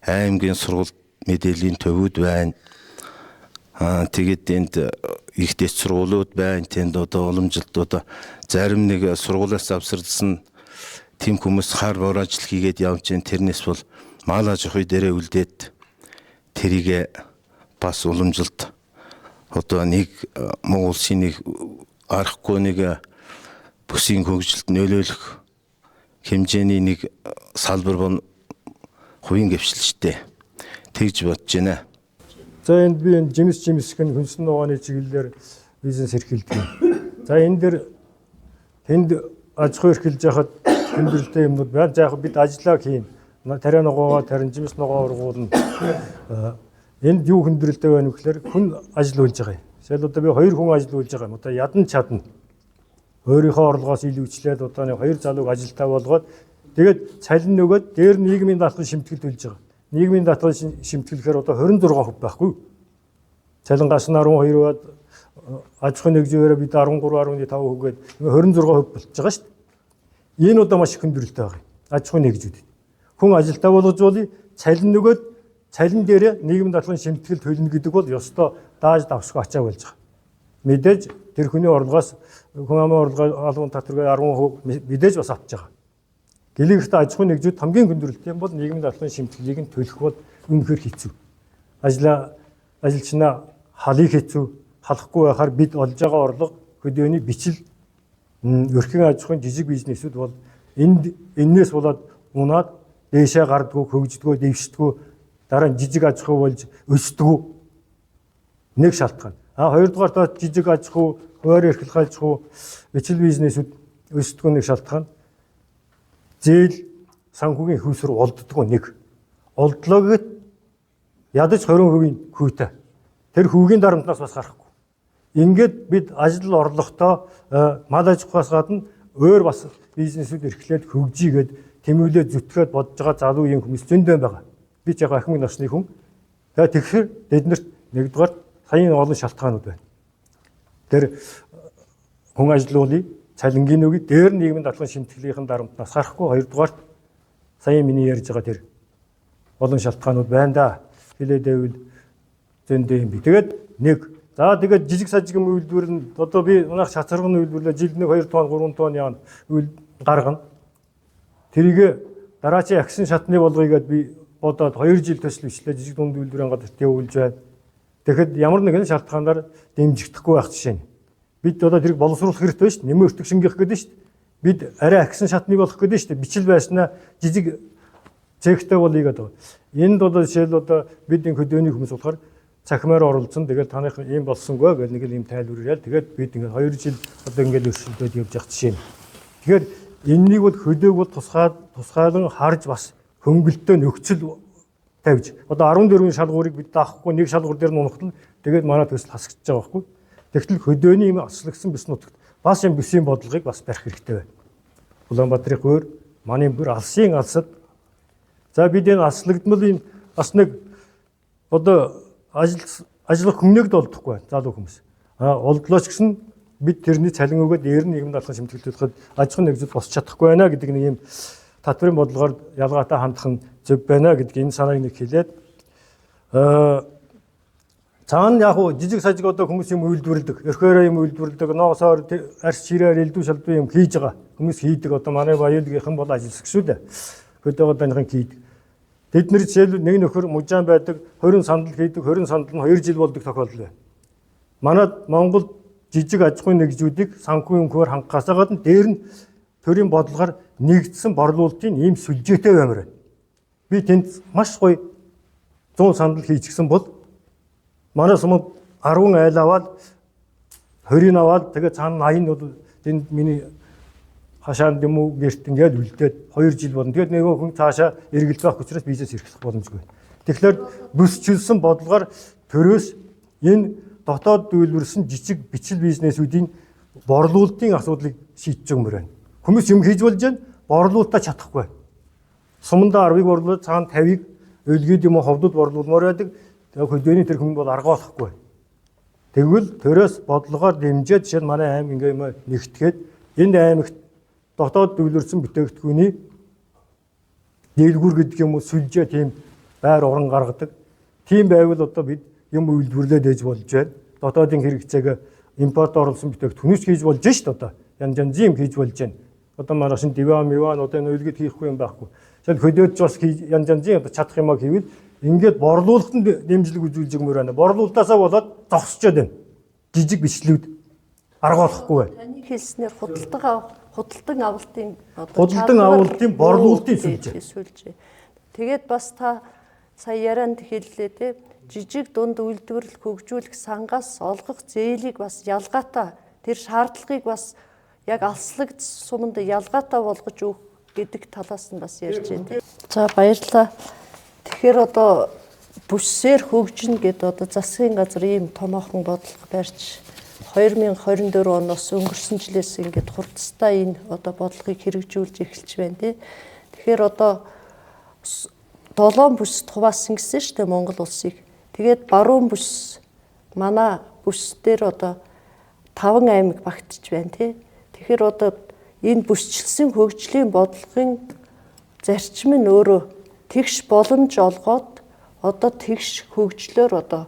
аймгийн сургалт мэдээллийн төвүүд байна. Тэгээд энд их дэд сургуулиуд байна. Тэнд одоо уламжилт одоо зарим нэг сургуулиас авсарлсан тийм хүмүүс хар бор ажил хийгээд явж гэн тэрнээс бол мал аж ахуй дээрээ үлдээд тэрийг бас уламжилт одоо нэг Монгол улсын нэг арахгүй нэг бүсийн хөгжилд нөлөөлөх хэмжээний нэг салбар бол хувийн гэрчлэлтэй тэгж бодож байна. За энд би энэ жимс гэн хүнсэн нугааны чиглэлээр бизнес эрхэлдэг. За энэ дэр тэнд аж ахуй эрхэлж яхад хүндрэлтэй юмнууд байна. За яг бид ажиллаа хийн. Тариа нугаагаа тарин жимс нугаа ургуулна. Энд юу хүндрэлтэй байна вэ гэхээр хүн ажил үйлж байгаа юм. Жишээл одоо би 2 хүн ажил үйлж байгаа юм. Одоо ядан чадна. Өөрийнхөө орлогоос илүүчлээд одоо нэг 2 залууг ажилтаа болгоод тэгээд цалин нөгөөд дээр нийгмийн даатгал шимтгэл төлж байгаа. Нийгмийн даатгал шимтгэлэхээр одоо 26% байхгүй. Цалингаас нь 12 бод аж ахуйн нэгжээрээ бид 13.5% гээд 26% болчихж байгаа шүү дээ. Энэ одоо маш их хүндрэлтэй байгаа юм. Аж ахуйн нэгжүүдэд. Хүн ажилтаа болгож болый цалин нөгөөд цалин дээр нийгмийн даатгалын шимтгэл төлнө гэдэг бол ёстой дааж давсгүй ачаа болж байгаа. Мэдээж тэр хүний орлогоос хүн амын орлогоо албан татварыг 10% мэдээж бас авч байгаа. Гэлээгт аж ахуйн нэгжүүд хамгийн хүндрэлтэй бол нийгмийн даатгалын шимтгэлийг нь төлөх бол үнэхээр хэцүү. Ажилчнаа халыг хэцүү, халахгүй байхаар бид олж байгаа орлого хөдөөний бичил өрхийн аж ахуйн жижиг бизнесүүд бол энээс болоод унаад дээшээ гардггүй, хөгждгөө, дэвшдгүү, дараа нь жижиг аж ахуй болж өсдгүү нэг шалтгаан. Хоёрдугаар жижиг аж ахуй, хуваар эрхлэх аж ахуй, бичил бизнесүүд өсдгөө нэг шалтгаан. Зээл санхүүгийн хүйсрүү олддгоо нэг. Олдлоо гэхэд ядаж 20% хүйтэй. Тэр хүүгийн дарамтнаас бас гарахгүй. Ингээд бид ажил орлоготой мал аж ахуйас гадна өөр бас бизнесүүд эрхлээд хөгжийгээд тэмүүлээд зүтгээд бодож байгаа залуу юм хүмүүс зөндөө байгаа. Би ч яг ахмад насны хүн. Тэгэхээр эднэрт нэгдүгээр саяны олон шалтгаанууд байна. Тэр хүн ажилуулъя, цалингийн үгүй дээр нийгмийн даатгалын шимтгэлийнхэн дарамтнаас гарахгүй. Хоёрдугаар саяны миний ярьж байгаа тэр олон шалтгаанууд байна да. Хэлээд байвал зөндөө юм би. Тэгээд нэг тэгээд жижиг сажигын үйлдвэр нь одоо би унах чацаргын үйлдвэрлээ жилд нэг 2 тонн 3 тонн яана гаргана. Тэрийг дараачийн агсын шатны болгоёгээд би бодоод 2 жил төсөл бичлээ жижиг дунд үйлдвэрийн газарт явуулж байна. Тэгэхэд ямар нэгэн шалтгаанаар дэмжигдэхгүй байх жишээ нь. Бид одоо тэрийг боловсруулах хэрэгтэй шүү дээ. Нэмэртэг шингэх гэдэг шүү дээ. Бид арай агсын шатныг болох гэдэг шүү дээ. Бичил байснаа жижиг цэгтэй болъё гэдэг. Энд одоо жишээл одоо бид энэ хөдөөний хүмүүс болохоор цахимаар оролцсон. Тэгээд таных ийм болсонгүй гэл нэг юм тайлбар яриад тэгээд бид ингээд 2 жил одоо ингээд өршөлтөд явж явах жишээ нь. Тэгэхээр энэнийг бол хөдөöг бол тусгаалan харж бас хөнгөлтөө нөхцөл тавьж одоо 14 шалгуурыг бид даахгүй нэг шалгуур дээр нь унахтал тэгээд манай төсөл хасагдчихж байгаа байхгүй. Тэгтэл хөдөөний юм аслагдсан бүс нутагт бас юм бүсийн бодлогыг бас барих хэрэгтэй байна. Улаанбаатарын өөр манай бүр алсын алсад за бид энэ аслагдмал энэ бас нэг одоо ажиллах хүмүүнэгд олдохгүй байна залуу хүмүүс. Олдлоо ч гэсэн бид тэрний цалин өгөөд дээр нь нийгмийн даатгалын шимтгэлүүлэхэд аж ахуйн нэгжүүд босч чадахгүй байна гэдэг нэг юм татварын бодлогоор ялгаатай хандах нь зөв байна гэдэг энэ санааг нэг хэлээд Цаана яг уу жижиг сажиг одоо хүмүүс юм үйлдвэрлэдэг, өрхөөрөө юм үйлдвэрлэдэг, ноосоор арс чирээр элдв шалдуу юм хийж байгаа. Хүмүүс хийдэг. Одоо манай баялагийнхан бол ажилсаг шүү дээ. Хөдөө данийхан хийдэг. Тэд нар жишээл нэг нөхөр мужаан байдаг, 20 сандал хийдэг, 20 сандал нь 2 жил болдог тохиолдол байна. Манайд Монгол жижиг аж ахуйн нэгжүүдийг санхүү өмхөөр хангахаас гадна дээр нь төрийн бодлогоор нэгдсэн борлуулалтын ийм сүлжээтэй баймаар байна. Би тэнд маш гоё 100 сандал хийчихсэн бол манай сумд 10 айл аваад 20-ыг аваад тэгээ цаана 80 нь бол тэнд миний хашаанд юм уу гэрт ингээд үлдээд 2 жил болно. Тэгээд нөгөө хүн цаашаа эргэлж байх учраас бизнес эрхлэх боломжгүй. Тэгэхээр бүсчилсэн бодлогоор төрөөс энэ дотоод дүүлбэрсэн жижиг бичил бизнесүүдийн борлуулалтын асуудлыг шийдэж өгмөр байна. Хүмүүс юм хийж болж байна, борлуулалтаа чадахгүй. Суманда 10-ыг борлуулаад цаана 50-ыг өлгийд юм уу ховдод борлуулмаар байдаг. Тэгээ хөдөөний тэр хүн бол аргаалахгүй. Тэгвэл төрөөс бодлогоор дэмжиж жишээ нь манай аймаг ингээ юм нэгтгэхэд энэ аймагт дотоод дүүлбэрсэн бүтээгдэхүүний дэлгүүр гэдэг юм уу сүлжээ тийм байр орон гаргадаг. Тийм байвал одоо бид юм үйлдвэрлээд ээж болж байна. Дотоодын хэрэгцээг импорт оруулсан бүтээгдэхүүнээс хийж болж шít одоо. Янз янзын юм хийж болж байна. Одоо манай шин диван одоо энэ үлгэд хийхгүй юм байхгүй. Жишээд хөдөөж бас янз янзын одоо чадах юмаа хийвэл ингээд борлуулалтанд дэмжлэг үзүүлж өгмөр байна. Борлуулалтаасаа болоод зогсчод байна. Жижиг бичлүүд аргаалахгүй байна. Таны хэлснээр худалдан авалтын борлуулалтын сүлжээ. Тэгээд бас та сая ярианд хэллээ те жижиг дунд үйлдвэрлэл хөгжүүлэх сангаас олгох зээлийг бас ялгаатай тэр шаардлагыг бас яг алслагдсан суманд ялгаатай болгож өгөх гэдэг талаас нь бас ярьж байна. За баярлалаа. Тэгэхээр одоо бүссээр хөгжинэ гэдэг одоо засгийн газар ийм томоохон бодлого барьж 2024 оноос өнгөрсөн жилээс ингээд хурдтай энэ одоо бодлогыг хэрэгжүүлж эхэлж байна тий. Тэгэхээр одоо 7 бүсд хуваасан гэсэн шүү дээ Монгол улсыг. Тэгээд баруун бүс манай бүс дээр одоо 5 аймаг багтж байна тий. Тэгэхээр одоо энэ бүсчилсэн хөгжлийн бодлогын зарчим нь өөрөө тэгш боломж олгоод одоо тэгш хөгжлөөр одоо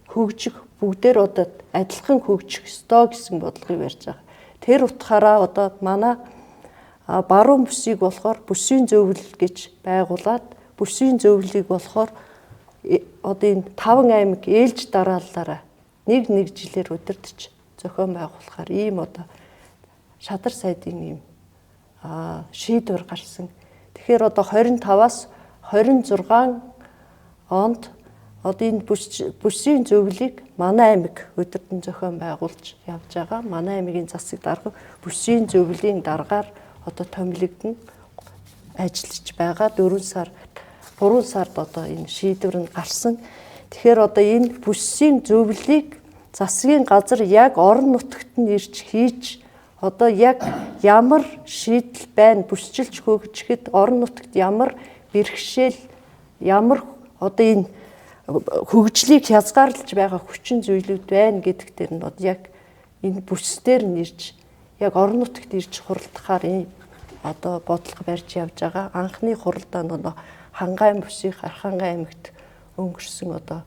хөгжих бүгдээр одоо адилхан хөгжих ёстой гэсэн бодлогыг барьж байгаа. Тэр утгаараа одоо манай баруун бүсийг болохоор бүсийн зөвлөл гэж байгуулад бүсийн зөвлөлийг болохоор одоо энэ 5 аймаг ээлж дараалалаараа нэг жилээр удирдах зохион байгуулахаар ийм одоо шадар сайдын ийм шийдвэр гарсан. Тэгэхээр одоо 25-аас 26 онд одоо энэ бүсийн зөвлөлийг манай аймаг удирдан зохион байгуулж явж байгаа. Манай аймгийн засаг дарга бүсийн зөвлөлийн дараагаар одоо томилогдно ажиллаж байгаа 3 сард одоо энэ шийдвэр нь гарсан. Тэгэхээр одоо энэ бүсийн зөвлөлийг засгийн газар яг орон нутагт нь ирж хийж одоо яг ямар шийдэл байна бүсчилж хөгжихэд орон нутагт ямар бэрхшээл ямар одоо энэ хөгжлийг хязгаарлаж байгаа хүчин зүйлүүд байна гэдэг дээр нь яг энэ бүсдээр нь ирж яг орон нутагт ирж хуралдахаар ийм одоо бодлого барьж явж байгаа. Анхны хуралдаа нөгөө Хангайн бүсийн Архангай аймагт өнгөрсөн одоо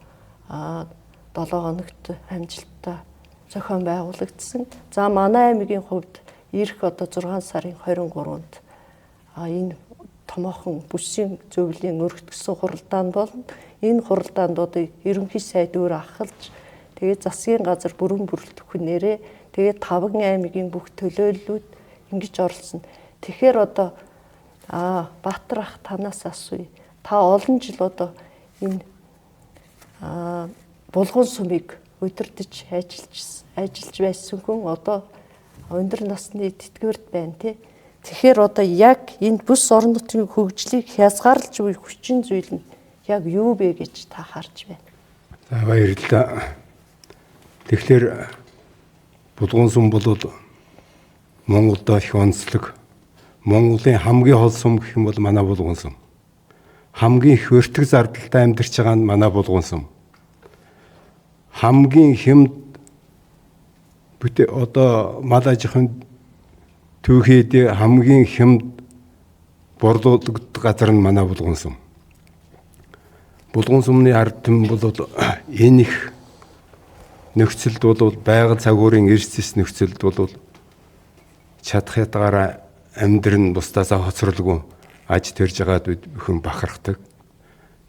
7 хоногт амжилттай зохион байгуулагдсан. За манай аймгийн хувьд ирэх одоо 6 сарын 23-нд энэ томоохон бүсийн зөвлөлийн өргөтгсөн хуралдаанд болно. Энэ хуралдаанд одоо ерөнхий сайд өөр ахалж тэгээд засгийн газар бүрэн бүрэлдэхүүн нэрээ тэгээд 5 аймгийн бүх төлөөллүүд ингэж оролцсон. Тэгэхээр одоо Баатар ах танаас асууя. Та олон жил одоо энэ булган сумыг удирдах ажиллаж байсан хүн одоо өндөр насны тэтгэврт байна тий. Тэгэхээр одоо яг энэ бүс орон нутгийн хөгжлийг хязгаарлаж буй хүчин зүйл нь яг юу бэ гэж та харж байна. За баярлалаа. Тэгэхээр булган сум бол Монголд их онцлог Монголын хамгийн хол сум гэх юм бол манай булган сум. Хамгийн их өртөг зардалтай амьдарч байгаа нь манай булган сум. Хамгийн хэмд одоо мал аж ахуйн түүхэд хамгийн хэмд борлуулагддаг газар нь манай булган сум. Булган сумны ард түмэн бол энэ их нөхцөлд бол байгаль цагуурын эрс зэс нөхцөлд бол чадах ятгаараа амьдрын бусдаасаа хоцролгүй аж төрж байгаад бүхэн бахархдаг.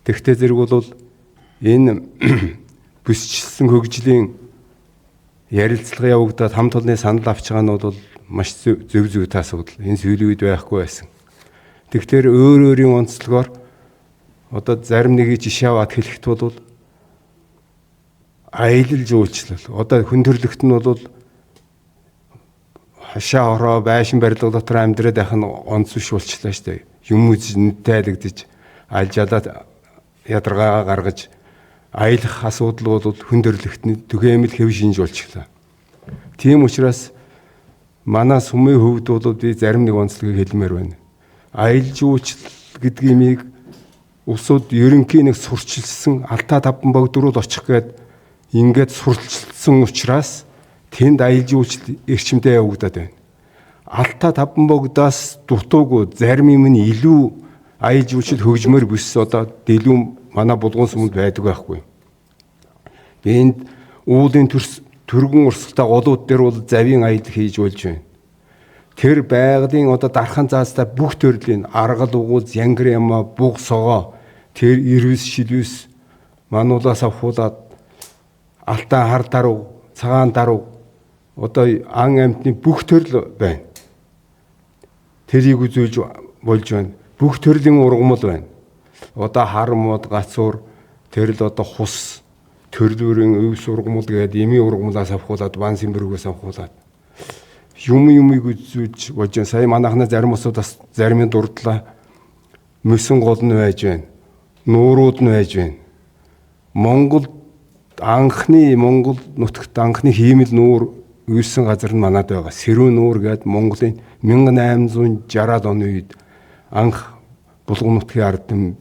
Тэгвэл зэрэг бол энэ бүсчилсэн хөгжлийн ярилцлага явагдаад хамт олонны санал авч байгаа нь бол маш зөв асуудал. Энэ сүүлийн үед байхгүй байсан. Тэгэхээр өөр өөрийн онцлогоор одоо зарим нэг жишээ аваад хэлэхэд бол аялал жуулчлал. Одоо хүн төрлөخت нь бол хашаа ороо байшин барилга дотор амьдраад байх нь онц биш болчихлоо шүү дээ. Юм үзэж тайлагдаж алжаалаад ядаргаа гаргаж аялах асуудал бол хүн төрлөختний түгээмэл хэв шинж болчихлоо. Тийм учраас манай сүмийн хөвд бол би зарим нэг онцлогийг хэлмээр байна. Аялал жуулчлал гэдэг имийг усууд ерөнхийн нэг сурчилсан Алтай таван богдурууд очих гээд ингээд сурчилсан учраас тэнд аялал жуулчлал эрчимтэй явагдаад байна. Алтай таван богдоос дутуугүй зарим юм нь илүү аялал жуулчлал хөгжмөр бүс одоо дэлгүүм манай булгуун сүмд байдаг байхгүй. Энд уулын түргэн урсгалтай голууд дээр бол завийн аялал хийж болж байна. Тэр байгалийн одоо дархан заастай бүх төрлийн аргал угуул янгар яма буг согоо тэр ирвэс шилвэс мануулаас авахуулаад алтай хар даруй цагаан даруй одоо ан амьтны бүх төрөл байна. Тэрийг үзүүлж болж байна. Бүх төрлийн ургамал байна. Одоо хар мод гацуур тэрл одоо хус төрлөөрийн өвс ургамал гэдэг эмийн ургамлаас авахуулаад ван симбэргээс авахуулаад юмыг үзүүлж болж байна. Сая манайхнаа зарим усудаас зарим нь дурдлаа. Мөсөн гол нь байж байна. Нуурууд нь байж байна. Монгол нутагт анхны хиймэл нуур үйсэн газар нь манад байгаа. Сэрүүн нуур гэдэг Монголын 1860-аад оны үед анх булган нутгийн ард түмэн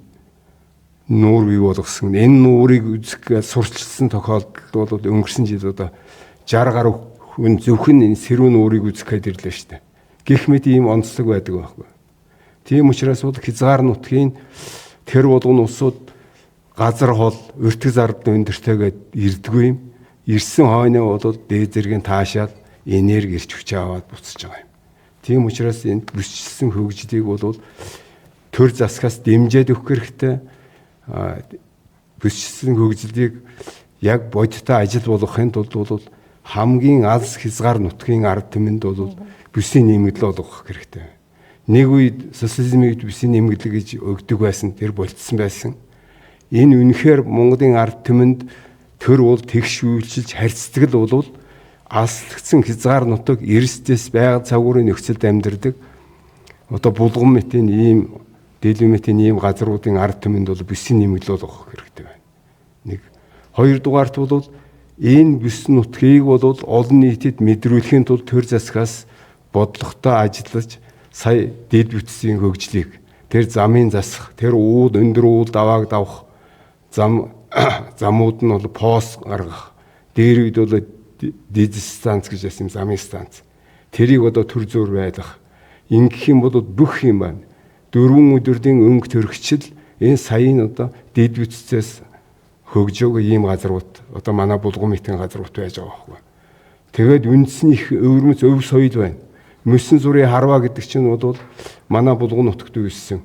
нуур бий болгосон. Энэ нуурыг үзэх сурчилсан тохиолдол бол өнгөрсөн жил одоо 60 гаруй хүн зөвхөн энэ сэрүүн нуурыг үзэх гээд ирлээ шүү дээ. Гэх мэт ийм онцлог байдаг байхгүй. Тийм учраас бол хязгаар нутгийн тэр болгон усууд газар хол өртөг зард өндөртэйгээд ирдгүй юм. Ирсэн хойноо бол дээд зэргийн таашаал энерги ирч хүч аваад буцаж байгаа юм. Тийм учраас энэ бүсчилсэн хөгжлийг бол төр засгаас дэмжиж өгөх хэрэгтэй. Бүсчилсэн хөгжлийг яг бодиттой ажил болгохын тулд бол хамгийн алс хязгаар нутгийн ард түмэнд бол бүсийн нэмэгдэл болгох хэрэгтэй. Нэг үед социализмын үед бүсийн нэмэгдэл гэж өгдөг байсан, тэр болцсон байсан. Энэ үнэхээр Монголын ард түмэнд төр бол тэгш үйлчилж харьцдаг л бол алслагдсан хязгаар нутаг эрсдэс байгаль цагуурын нөхцөлд амьдардаг. Одоо булган мэтийн ийм дэлгүүмэтийн ийм газруудын ард түмэнд бол бүсийн нэмэгдэл болгох хэрэгтэй байна. Нэг хоёрдугаарт бол энэ бүс нутгийг бол олон нийтэд мэдрүүлэхийн тулд төр засгаас бодлоготой ажиллаж сая дэд бүтцийн хөгжлийг тэр замын засах, тэр уул өндөр уул давааг давах замууд нь бол пост гаргах. Дээр үед бол дизель станц гэж байсан замын станц. Тэрийг одоо төр зөөр байлгах. Ингэх юм бол бүх юм байна. 4 өдрийн өнгө төрөгчл энэ саяын одоо дэд бүтцээс хөгжөөг ийм газрууд одоо манай булган мэтийн газрууд байж байгаа байхгүй. Тэгээд үндсэн их өвөрмөц өв соёл байна. Мөсөн зүрийн харваа гэдэг чинь бол манай булган нутагт үйсэн.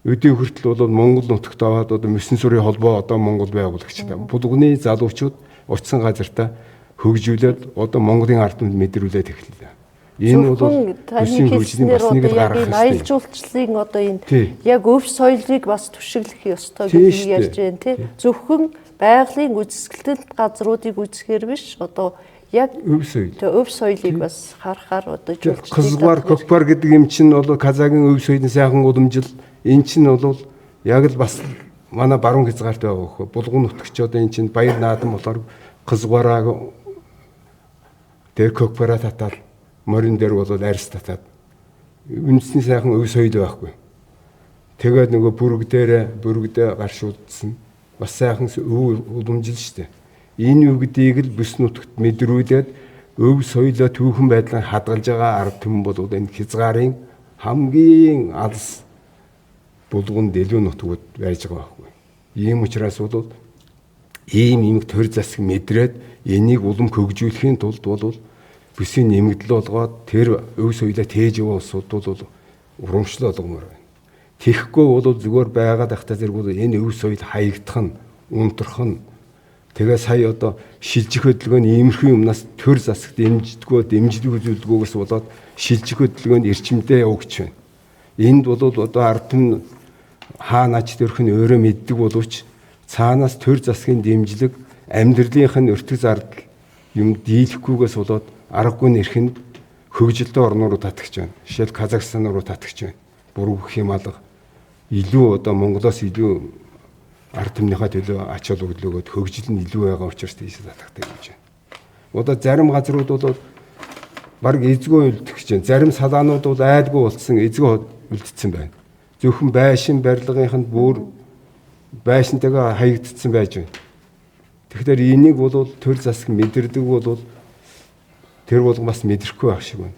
Өдөө хүртэл бол Монгол нутагт аваад одоо мөсөн зүрийн холбоо одоо Монгол байгуулагчтай. Булганы залуучууд утсан газартаа хөгжүүлээд одоо Монголын ард түмэнд мэдрүүлээд эхэллээ. Энэ бол бүсийн хөгжлийн бас нэг л гарах хэрэгтэй. Аялал жуулчлалын одоо энэ яг өв соёлыг бас түшиглэх ёстой гэж ярьж байна тий. Зөвхөн байгалийн үзэсгэлэнт газруудыг үзэхээр биш одоо яг өв соёлыг бас харахаар одоо жуулчлалыг Кызгвар, Кокпар гэдэг юм чинь бол Казагийн өв соёлын сайхан удамжил. Энэ чинь бол яг л бас манай баруун хязгаарт байгаа хөө. Булган нутагч одоо энэ чинь баяр наадам болохоор Кызгвараа тэр Кокпараа татаад морин дээр бол арьс татаад үндэсний сайхан өв соёл байхгүй. Тэгээд нөгөө бүрэгдээ гаршуулдсан бас сайхан өв удамжил штэ. Энэ үгдийг л бүс нутагт мэдрүүлээд өв соёлоо түүхэн байдлаар хадгалж байгаа ард түмэн бол энэ хязгаарын хамгийн алс булган дэлгүүр нутгууд байж байгаа байхгүй. Ийм учраас бол ийм имэг төр засаг мэдрээд энийг улам хөгжүүлэхийн тулд бол бүсийн нэмэгдэл болгоод тэр өв соёлоо тээж яваа улсууд бол урамшил олгомоор байна. Тэгэхгүй бол зүгээр байгаад ахтаа зэрэг бол энэ өв соёл хаягдах нь, унтрах нь. Тэгээ сая одоо шилжих хөдөлгөөний иймэрхүү юмнаас төр засаг дэмждэг үзүүлдгөөс болоод шилжих хөдөлгөөнд эрчимдээ явагч байна. Энд бол одоо ард түмэн хаанач төрх нь өөрөө мэддэг боловч цаанаас төр засгийн дэмжлэг амьдралынх нь өртөг зардал юм дийлэхгүйгээс болоод аргагүй нэрхэнд хөгжилтэй орноор татагч байна. Жишээл Казахстан руу татагч байна. Буруу гэх юм алга илүү одоо Монголоос илүү ард түмнийхээ төлөө ач холбогдлогоод хөгжил нь илүү байгаа учраас тийш татагтай гэж байна. Одоо зарим газрууд бол баг эзгөө үлдэх гэж байна. Зарим салаанууд бол айдгүй болцсон эзгөө үлдсэн байна. Зөвхөн байшин барилгынханд бүр байшинтайгаа хаягдсан байж байна. Тэгэхээр энийг бол төр засаг мэдэрдэг бол тэр болгон бас мэдрэхгүй байх шиг байна.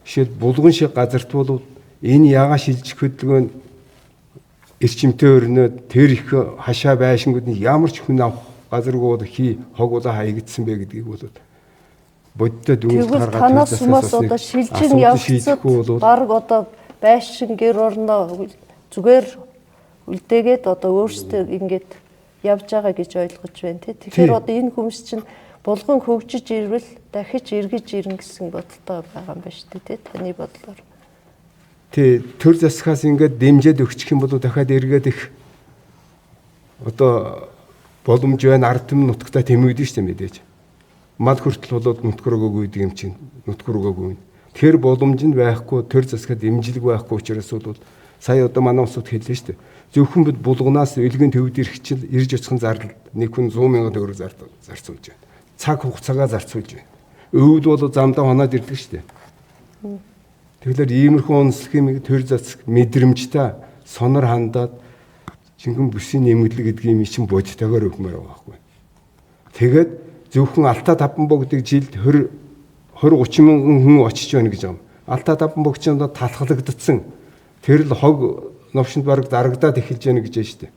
Жишээд булган шиг газарт бол энэ ягаа шилжих хөдөлгөөн эрчимтэй өрнөд тэр их хашаа байшингууд нь ямар ч хүн авах газаргууд хог удаа хаягдсан бэ гэдгийг бол бодтой дүгнэлт гаргаад танаас хүмүүс одоо шилжин явцад баг одоо байшин гэр орноо зүгээр үлдээгээд одоо өөрсдөө ингээд явж байгаа гэж ойлгож байна тий. Тэгэхээр одоо энэ хүмүүс чинь булган хөгжиж ирвэл дахиж эргэж ирнэ гэсэн бодолтой байгаа юм байна шүү дээ тий. Таны бодлоор. Тий, төр засгаас ингээд дэмжиж өгчих юм бол дахиад эргээд их одоо боломж байна, ард түмэн нутагтаа тэмэгдэн штэ мэдээж. Мал хүртэл болоод нүтгэр өгөөгүй гэдэг юм чинь нүтгэр өгөөгүй. Тэр боломж нь байхгүй, төр засгаад дэмжлэг байхгүй учраас бол сая одоо манай усуд хэллээ штэ. Зөвхөн бид булганаас элгийн төвд ирэх ирж очихын зардал нэг хүн 100 сая төгрөг зарцуулж байна. Цаг хугацаагаа зарцуулж байна. Өвд бол замдаа хоноод ирдэг штэ. Тэгэхээр иймэрхүү онцлог төр засаг мэдрэмжтэй сонор хандаад жинхэнэ бүсийн нэмэгдэл гэдэг юм чинь бодитойгоор өгмөр байгаа байхгүй. Тэгээд зөвхөн Алтай таван богдыг жилд 20-30 мянган хүн очиж байна гэж байгаа юм. Алтай таван богд чинь талхалагдсан. Тэр л хог новшинд бараг дарагдаад эхэлж байна гэж байна шүү дээ.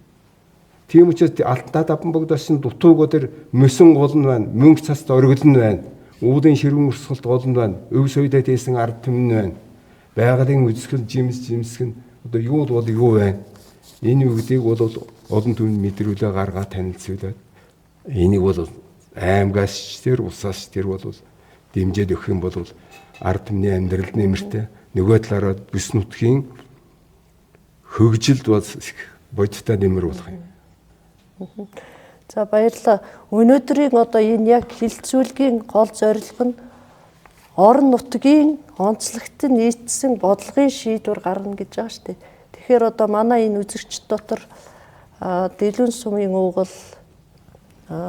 Тийм учраас Алтай таван богдоос нь дутууг тэр мөсөн гол нь байна, мөнгө цаст оргил нь байна, уулын ширүүн урсгалт гол нь байна, өв соёлоо тээсэн ард түмэн нь байна. Байгалийн үзэсгэлэн жимсгэн одоо юу бол юу байна? Энэ үгдийг бол олон түмэнд мэдрүүлээ гаргаад танилцуулаад энийг бол аймгаас тэр усаас тэр бол дэмжиж өгөх юм бол ард түмний амьдралд нэмэртэй нөгөө талаараа бүс нутгийн хөгжилд бас бодиттой нэмэр болох юм. За баярлалаа. Өнөөдрийн одоо энэ яг хилцүүлгийн гол зорилго нь орон нутгийн онцлогт нийцсэн бодлогын шийдвэр гаргана гэж байгаа шүү дээ. Тэгэхээр одоо манай энэ үзэгч дотор Дэлгүүн сумын уугал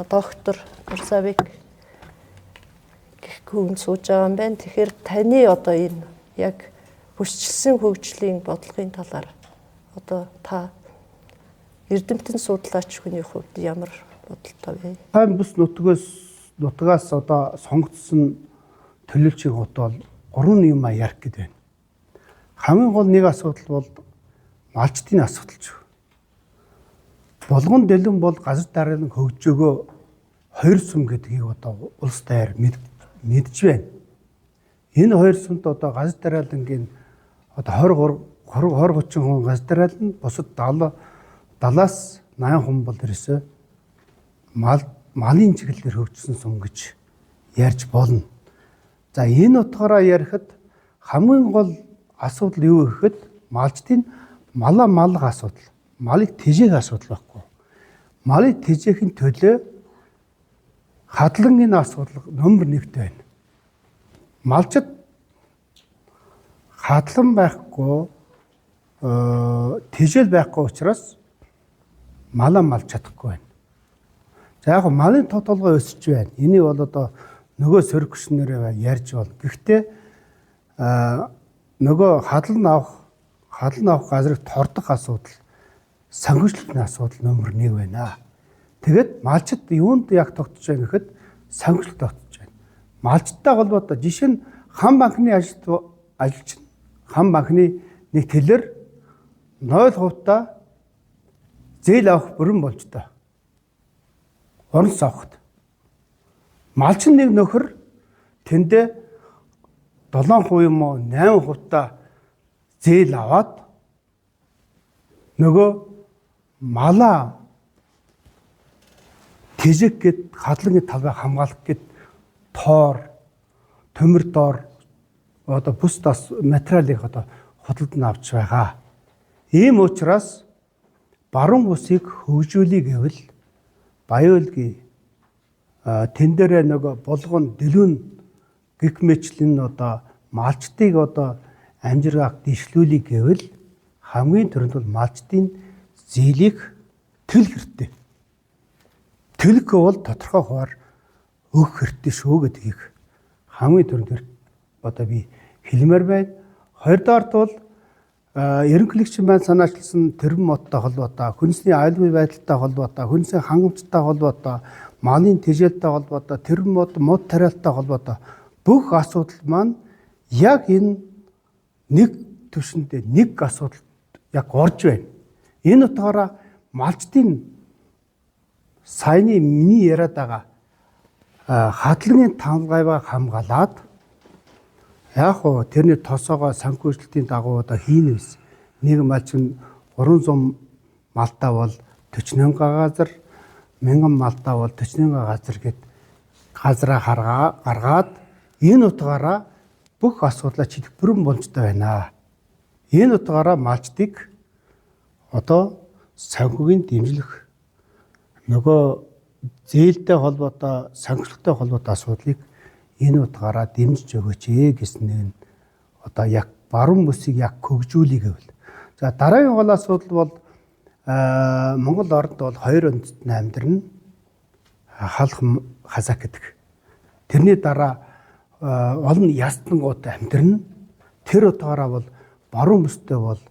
доктор Мурсавик гэх хүн сууж байгаа юм байна. Тэгэхээр таны одоо энэ яг бүсчилсэн хөгжлийн бодлогын талаар одоо та эрдэмтэн судлаач хүний хувьд ямар бодолтой вэ? Тань бүс нутгаас одоо сонгогдсон төлөөлчийн хувьд бол 3 юм ярих гэдэг байна. Хамгийн гол нэг асуудал бол малчдын асуудал ч. Булган дэлгэн бол газар дараалан хөгжөөгөө 2 сум гэдгийг одоо улс даяар мэдж байна. Энэ 2 сумд одоо газар дараалангийн одоо 20-30 хүн газар дараалан бусад 70-аас 80 хүн бол ерөөсөө малын чиглэлээр хөгжсөн сум гэж ярьж болно. За энэ утгаараа ярихад хамгийн гол асуудал юу гэхэд малчдын малах асуудал. Малыг тэжээх асуудал байхгүй. Малыг тэжээхийн төлөө хадлангийн асуудал номер 1-т байна. Малчид хадлан байхгүй тэжээл байхгүй учраас малаа малж чадахгүй байна. За яг малын тоо толгой өсөж байна. Энийг бол одоо нөгөө сөрөг гүшнэрээ ярьж байна. Гэхдээ нөгөө хадлан авах газрыг тордох асуудал сонгогчдын асуудал номер 1 байна. Тэгэд малчид юунд яг тогтож байгаа гэхэд сонгогчд тогтож байна. Малчдтай холбоотой жишээ нь хан банкны ажилч хан банкны нэг тэлэр 0% зээл авах бүрэн болж та. орон савхад. Малчин нэг нөхөр тэндээ 7% юм уу 8% та зээл аваад нөгөө малаа тэжиг гэд хадлагын талбай хамгаалах гэд тоор, төмөр доор одоо бүс тас материалыг одоо худалд нь авч байгаа. Ийм учраас баруун бүсийг хөгжүүлэх гэвэл Баян-Өлгийн тэн дээрээ нөгөө булган дэлгүүн гих мэтлэн одоо малчдыг одоо амжиргаах дэвшлүүлэх гэвэл хамгийн түрүүнд бол малчдын зээлийг төлөх хэрэгтэй. Төлөхгүй бол тодорхой хуваар өгөх хэрэгтэй шүү гэдгийг хамгийн түрүүнд одоо би хэлмээр байна. Хоёрдоорт бол ерөнхийлөгчийн байна санаачилсан тэрбум модтой холбоотой, хүнсний аюулгүй байдалтай холбоотой, хүнсний хангамжтай холбоотой, малын тэжээлтэй холбоотой, тэрбум мод тариалтай холбоотой бүх асуудал маань яг энэ нэг түвшиндээ нэг асуудал яг орж байна. Энэ утгаараа малчдын саяны миний яриад байгаа хадлагын талбайг хамгаалаад яг уу тэрний тосоогоо санхүүжилтийн дагуу одоо хийнэс нэг малчин 300 малтаа бол 40,000 газар, 1000 малтаа бол 40,000 газар гэд газраа гаргаад энэ утгаараа бүх асуудлаа чийдэх бүрэн боломжтой байна. Энэ утгаараа малчдыг одоо санхүүгийн дэмжлэх нөгөө зээлтэй холбоотой, санхүүжилттэй холбоотой асуудлыг энэ утгаараа дэмжиж өгөөч гэсэн нэг одоо яг баруун бүсийг яг хөгжүүлэх гэвэл. За дараагийн гол асуудал бол Монгол орнд бол хоёр үндэстэн амьдрал нь халах хазак гэдэг. Тэрний дараа олон ястангууд амьдрал нь тэр утгаараа бол баруун бүстэй бол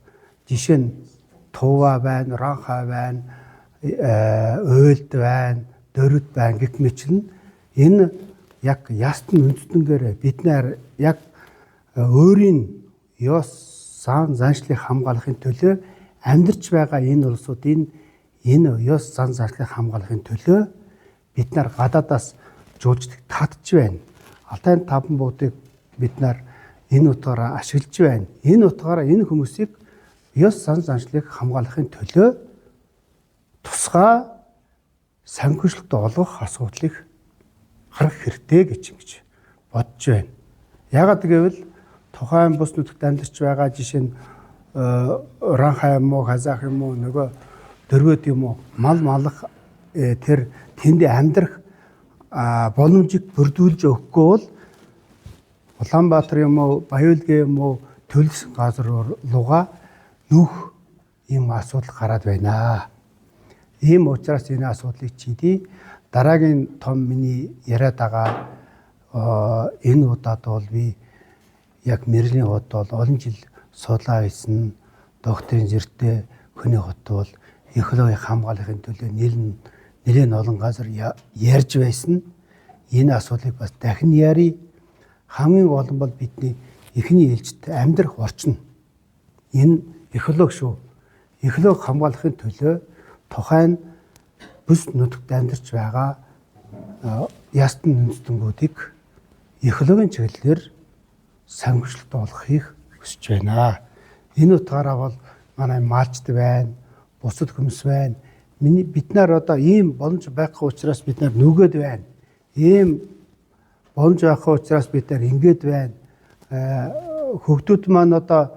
жишээ нь Тува байна, Ранха байна, Уйлд байна, Дөрөд байна гэх мэтлэн энэ яг ястан үндэстэнгээр бид нээр яг өөрийн ёс сан заншлыг хамгаалахын төлөө амьдарч байгаа энэ улсуудын энэ ёс сан заншлыг хамгаалахын төлөө бид нар гадаадаас жуулчдыг татж байна. Алтай таван буудыг бид нар энэ утгаараа ашиглаж байна. Энэ утгаараа энэ хүмүүсийг ёс сан заншлыг хамгаалахын төлөө тусгай санхүүжилтд олгох асуудлыг харах хэрэгтэй гэж бодож байна. Яагаад гэвэл тухайн бус нутагт амьдарч байгаа жишээ нь Ранха юм уу, Казах юм уу, нөгөө Дөрвөд юм уу, мал малах тэр тэнд амьдрах боломжийг бүрдүүлж өгөхгүй бол Улаанбаатар юм уу, Баян-Өлгийн юм уу, төлс газар луга нөх ийм асуудал гараад байна. Ийм учраас энэ асуудлыг чийдээ дараагийн том миний яриад байгаа энэ удаад бол би яг Мэрлийн хот бол олон жил судлаа хийсэн докторийн зэрэгтэй хүний хот бол экологийн хамгаалахын төлөө нэлээд олон газар ярьж байсан. Энэ асуудлыг бас дахин ярий. Хамгийн гол нь бол бидний эхний ээлжид амьдрах орчин. Энэ экологи шүү. Экологи хамгаалахын төлөө тухайн бүс нутагт амьдарч байгаа ястан үндэстэнгүүдийг экологийн чиглэлээр санхүүжилт олгохыг хүсэж байна. Энэ утгаараа бол манай малчд байна, бусад хүмүүс байна. Бид нар одоо ийм боломж байхгүй учраас бид нар нүгэд байна. Ийм боломж байхгүй учраас бид нар ингээд байна. Хүүхдүүд маань одоо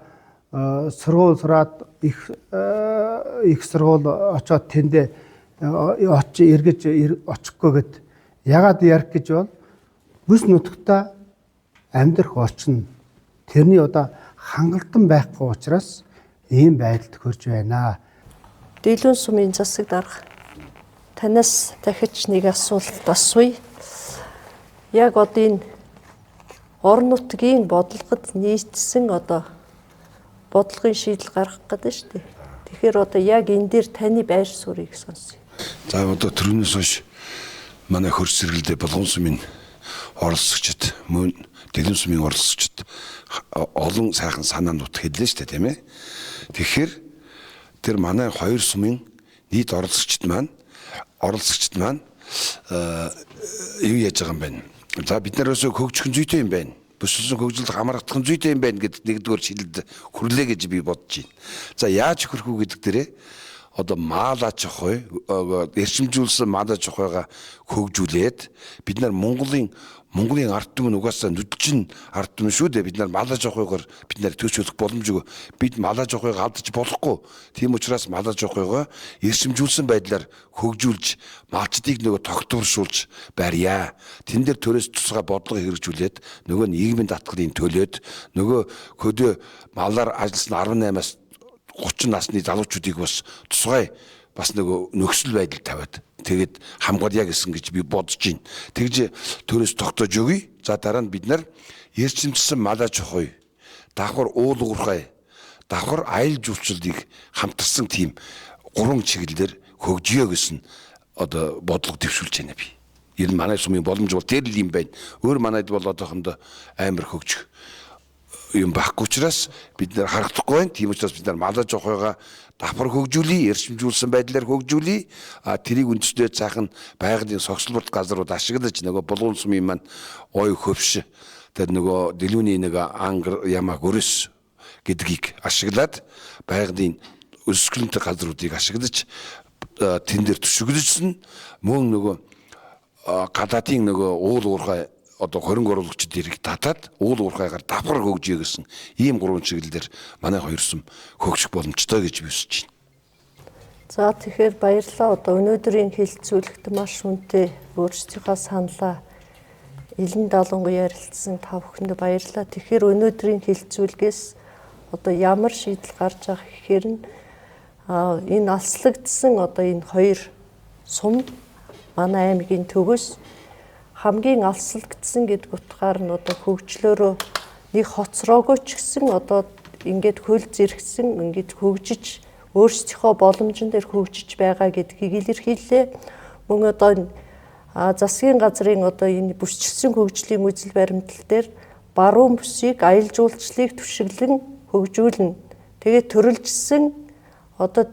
сургууль сураад их сургууль очоод тэндээ эргэж очихгүй гэд ягаад ярих гэж бол бүс нутагта амьдрах орчин тэрний одоо хангалтан байхгүй учраас ийм байдалд хүрч байна. Дийлүүн сумын засаг дарга танаас дахиж нэг асуулт асууя. Яг одоо энэ орон нутгийн бодлогод нийцсэн одоо бодлогын шийдэл гаргах гэдэг шүү дээ. Тэгэхээр одоо яг энэ дээр таны байр суурийг сонсъё. За одоо түрүүнээс хойш манай хөрс сэргэлдээ Булган сумын оролцогчид мөн Дэлгэн сумын оролцогчид олон сайхан санаанууд хэллээ шүү дээ, тийм ээ. Тэгэхээр тэр манай хоёр сумын нийт оролцогчид маань юу яаж байгаа юм байна. За бид нар өсөө хөгжих зүйтэй юм байна. Бүсэлсэн хөгжилд хамрагдах зүйтэй юм байна гэдэг нэгдүгээр шилэлд хүрлээ гэж би бодож байна. За яаж хөрөх үү гэдэг дээрээ одоо маал аж ахуй эрчимжүүлсэн маал аж ахуйгаа хөгжүүлээд бид нар Монголын ард түмэн угаасаа нүдчин ард түмэн шүү дээ. Бид нар маал аж ахуйгаар бид нар төсөөлөх боломжгүй. Бид маал аж ахуйгаа алдаж болохгүй. Тийм учраас маал аж ахуйгаа эрчимжүүлсэн байдлаар хөгжүүлж малчдыг нөгөө тогтворшуулж барья. Тэн дээр төрөөс тусгай бодлого хэрэгжүүлээд нөгөө нийгмийн татгалын төлөөд нөгөө хөдөө малаар ажилласан 18-аас 30 насны залуучуудыг бас тусгай бас нөгөө нөхцөл байдал тавиад тэгээд хамгаалъя гэсэн гэж би бодож байна. Тэгж төрөөс тогтоож өгье. За дараа нь бид нар эрчимчилсэн мал аж ахуй, давхар уул уурхай, давхар аялал жуулчлалыг хамтарсан тийм 3 чиглэлээр хөгжиё гэсэн одоо бодлого дэвшүүлж байна би. Ер нь манай сумын боломж бол тэр л юм байна. Өөр манайд бол одоохондоо амар хөгжих юм байхгүй учраас бид нар харагдахгүй байна. Тийм учраас бид нар мал аж ахуйгаа давхар хөгжүүлээ, эрчимжүүлсэн байдлаар хөгжүүлээ. Тэрийг үндэслээд цаахан байгалийн согсолборт газрууд ашиглаж нөгөө булгуун сумын маань ой хөвш тэр нөгөө дэлгүүний нэг ангар ямаа гөрөс гэдгийг ашиглаад байгалийн өсгөлөнтэй газруудыг ашиглаж тэн дээр төшөглөжсөн мөн нөгөө гадаадын нөгөө уул уурхай одоо хоринг оруулагчид ирэх татаад уул уурхайгаар давхар хөгжиё гэсэн ийм 3 чиглэлээр манай хоёр сум хөгжих боломжтой гэж би үзэж байна. За тэгэхээр баярлалаа. Одоо өнөөдрийн хэлэлцүүлэгт маш үнэтэй өөрсдийнхөө саналаа илэн далангуй ярилцсан та бүхэнд баярлалаа. Тэгэхээр өнөөдрийн хэлэлцүүлгээс одоо ямар шийдэл гарч байгаа гэхээр энэ алслагдсан одоо энэ хоёр сум манай аймгийн төгөөс хамгийн алслагдсан гэдэг утгаар нь одоо хөгжлөөрөө нэг хоцроогүй ч гэсэн одоо ингээд хөл зэрэгсэн ингээд хөгжиж өөрсдийнхөө боломжн дээр хөгжиж байгаа гэдгийг илэрхийллээ. Мөн одоо засгийн газрын одоо энэ бүсчилсэн хөгжлийн үзэл баримтлал дээр баруун бүсийг аялал жуулчлалыг түшиглэн хөгжүүлнэ. Тэгээд төрөлжсөн одоо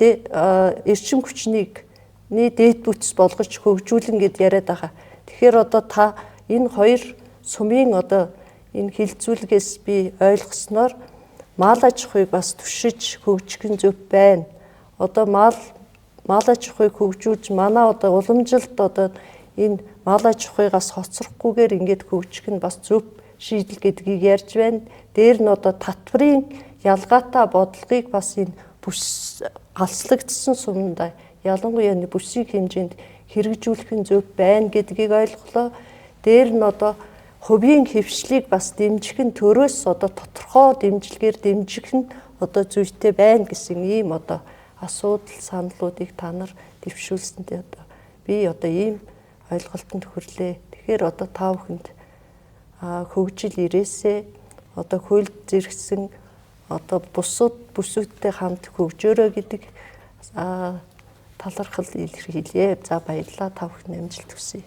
эрчим хүчнийг дээд бүтц болгож хөгжүүлнэ гэд яриад байгаа. Тэгэхээр одоо та энэ хоёр сумын одоо энэ хилцүүлгээс би ойлгосноор мал аж ахуйг бас түшиж хөгжих нь зөв байна. Одоо мал аж ахуйг хөгжүүлж манай одоо уламжилт одоо энэ мал аж ахуйгаас хоцрохгүйгээр ингээд хөгжих нь бас зөв шийдэл гэдгийг ярьж байна. Дээр нь одоо татврын ялгаатай бодлогыг бас энэ бүс галслагдсан сумдаа ялангуяа бүсийн хэмжээнд хэрэгжүүлэх нь зөв байна гэдгийг ойлголоо. Дээр нь одоо хувийн хөвшлийг бас дэмжих нь төрөөс одоо тодорхой дэмжлэгээр дэмжих нь одоо зүйтэй байна гэсэн ийм одоо асуудал саналуудыг та нар дэвшүүлсэндээ одоо би одоо ийм ойлголтод хүрлээ. Тэгэхээр одоо та бүхэнд хөгжил ирээсээ одоо хөл зэрэгсэн одоо бүсүүдтэй хамт хөгжөөрөө гэдэг талархал илэрхийлье. За баярлалаа, та бүхэнд амжилт хүсье.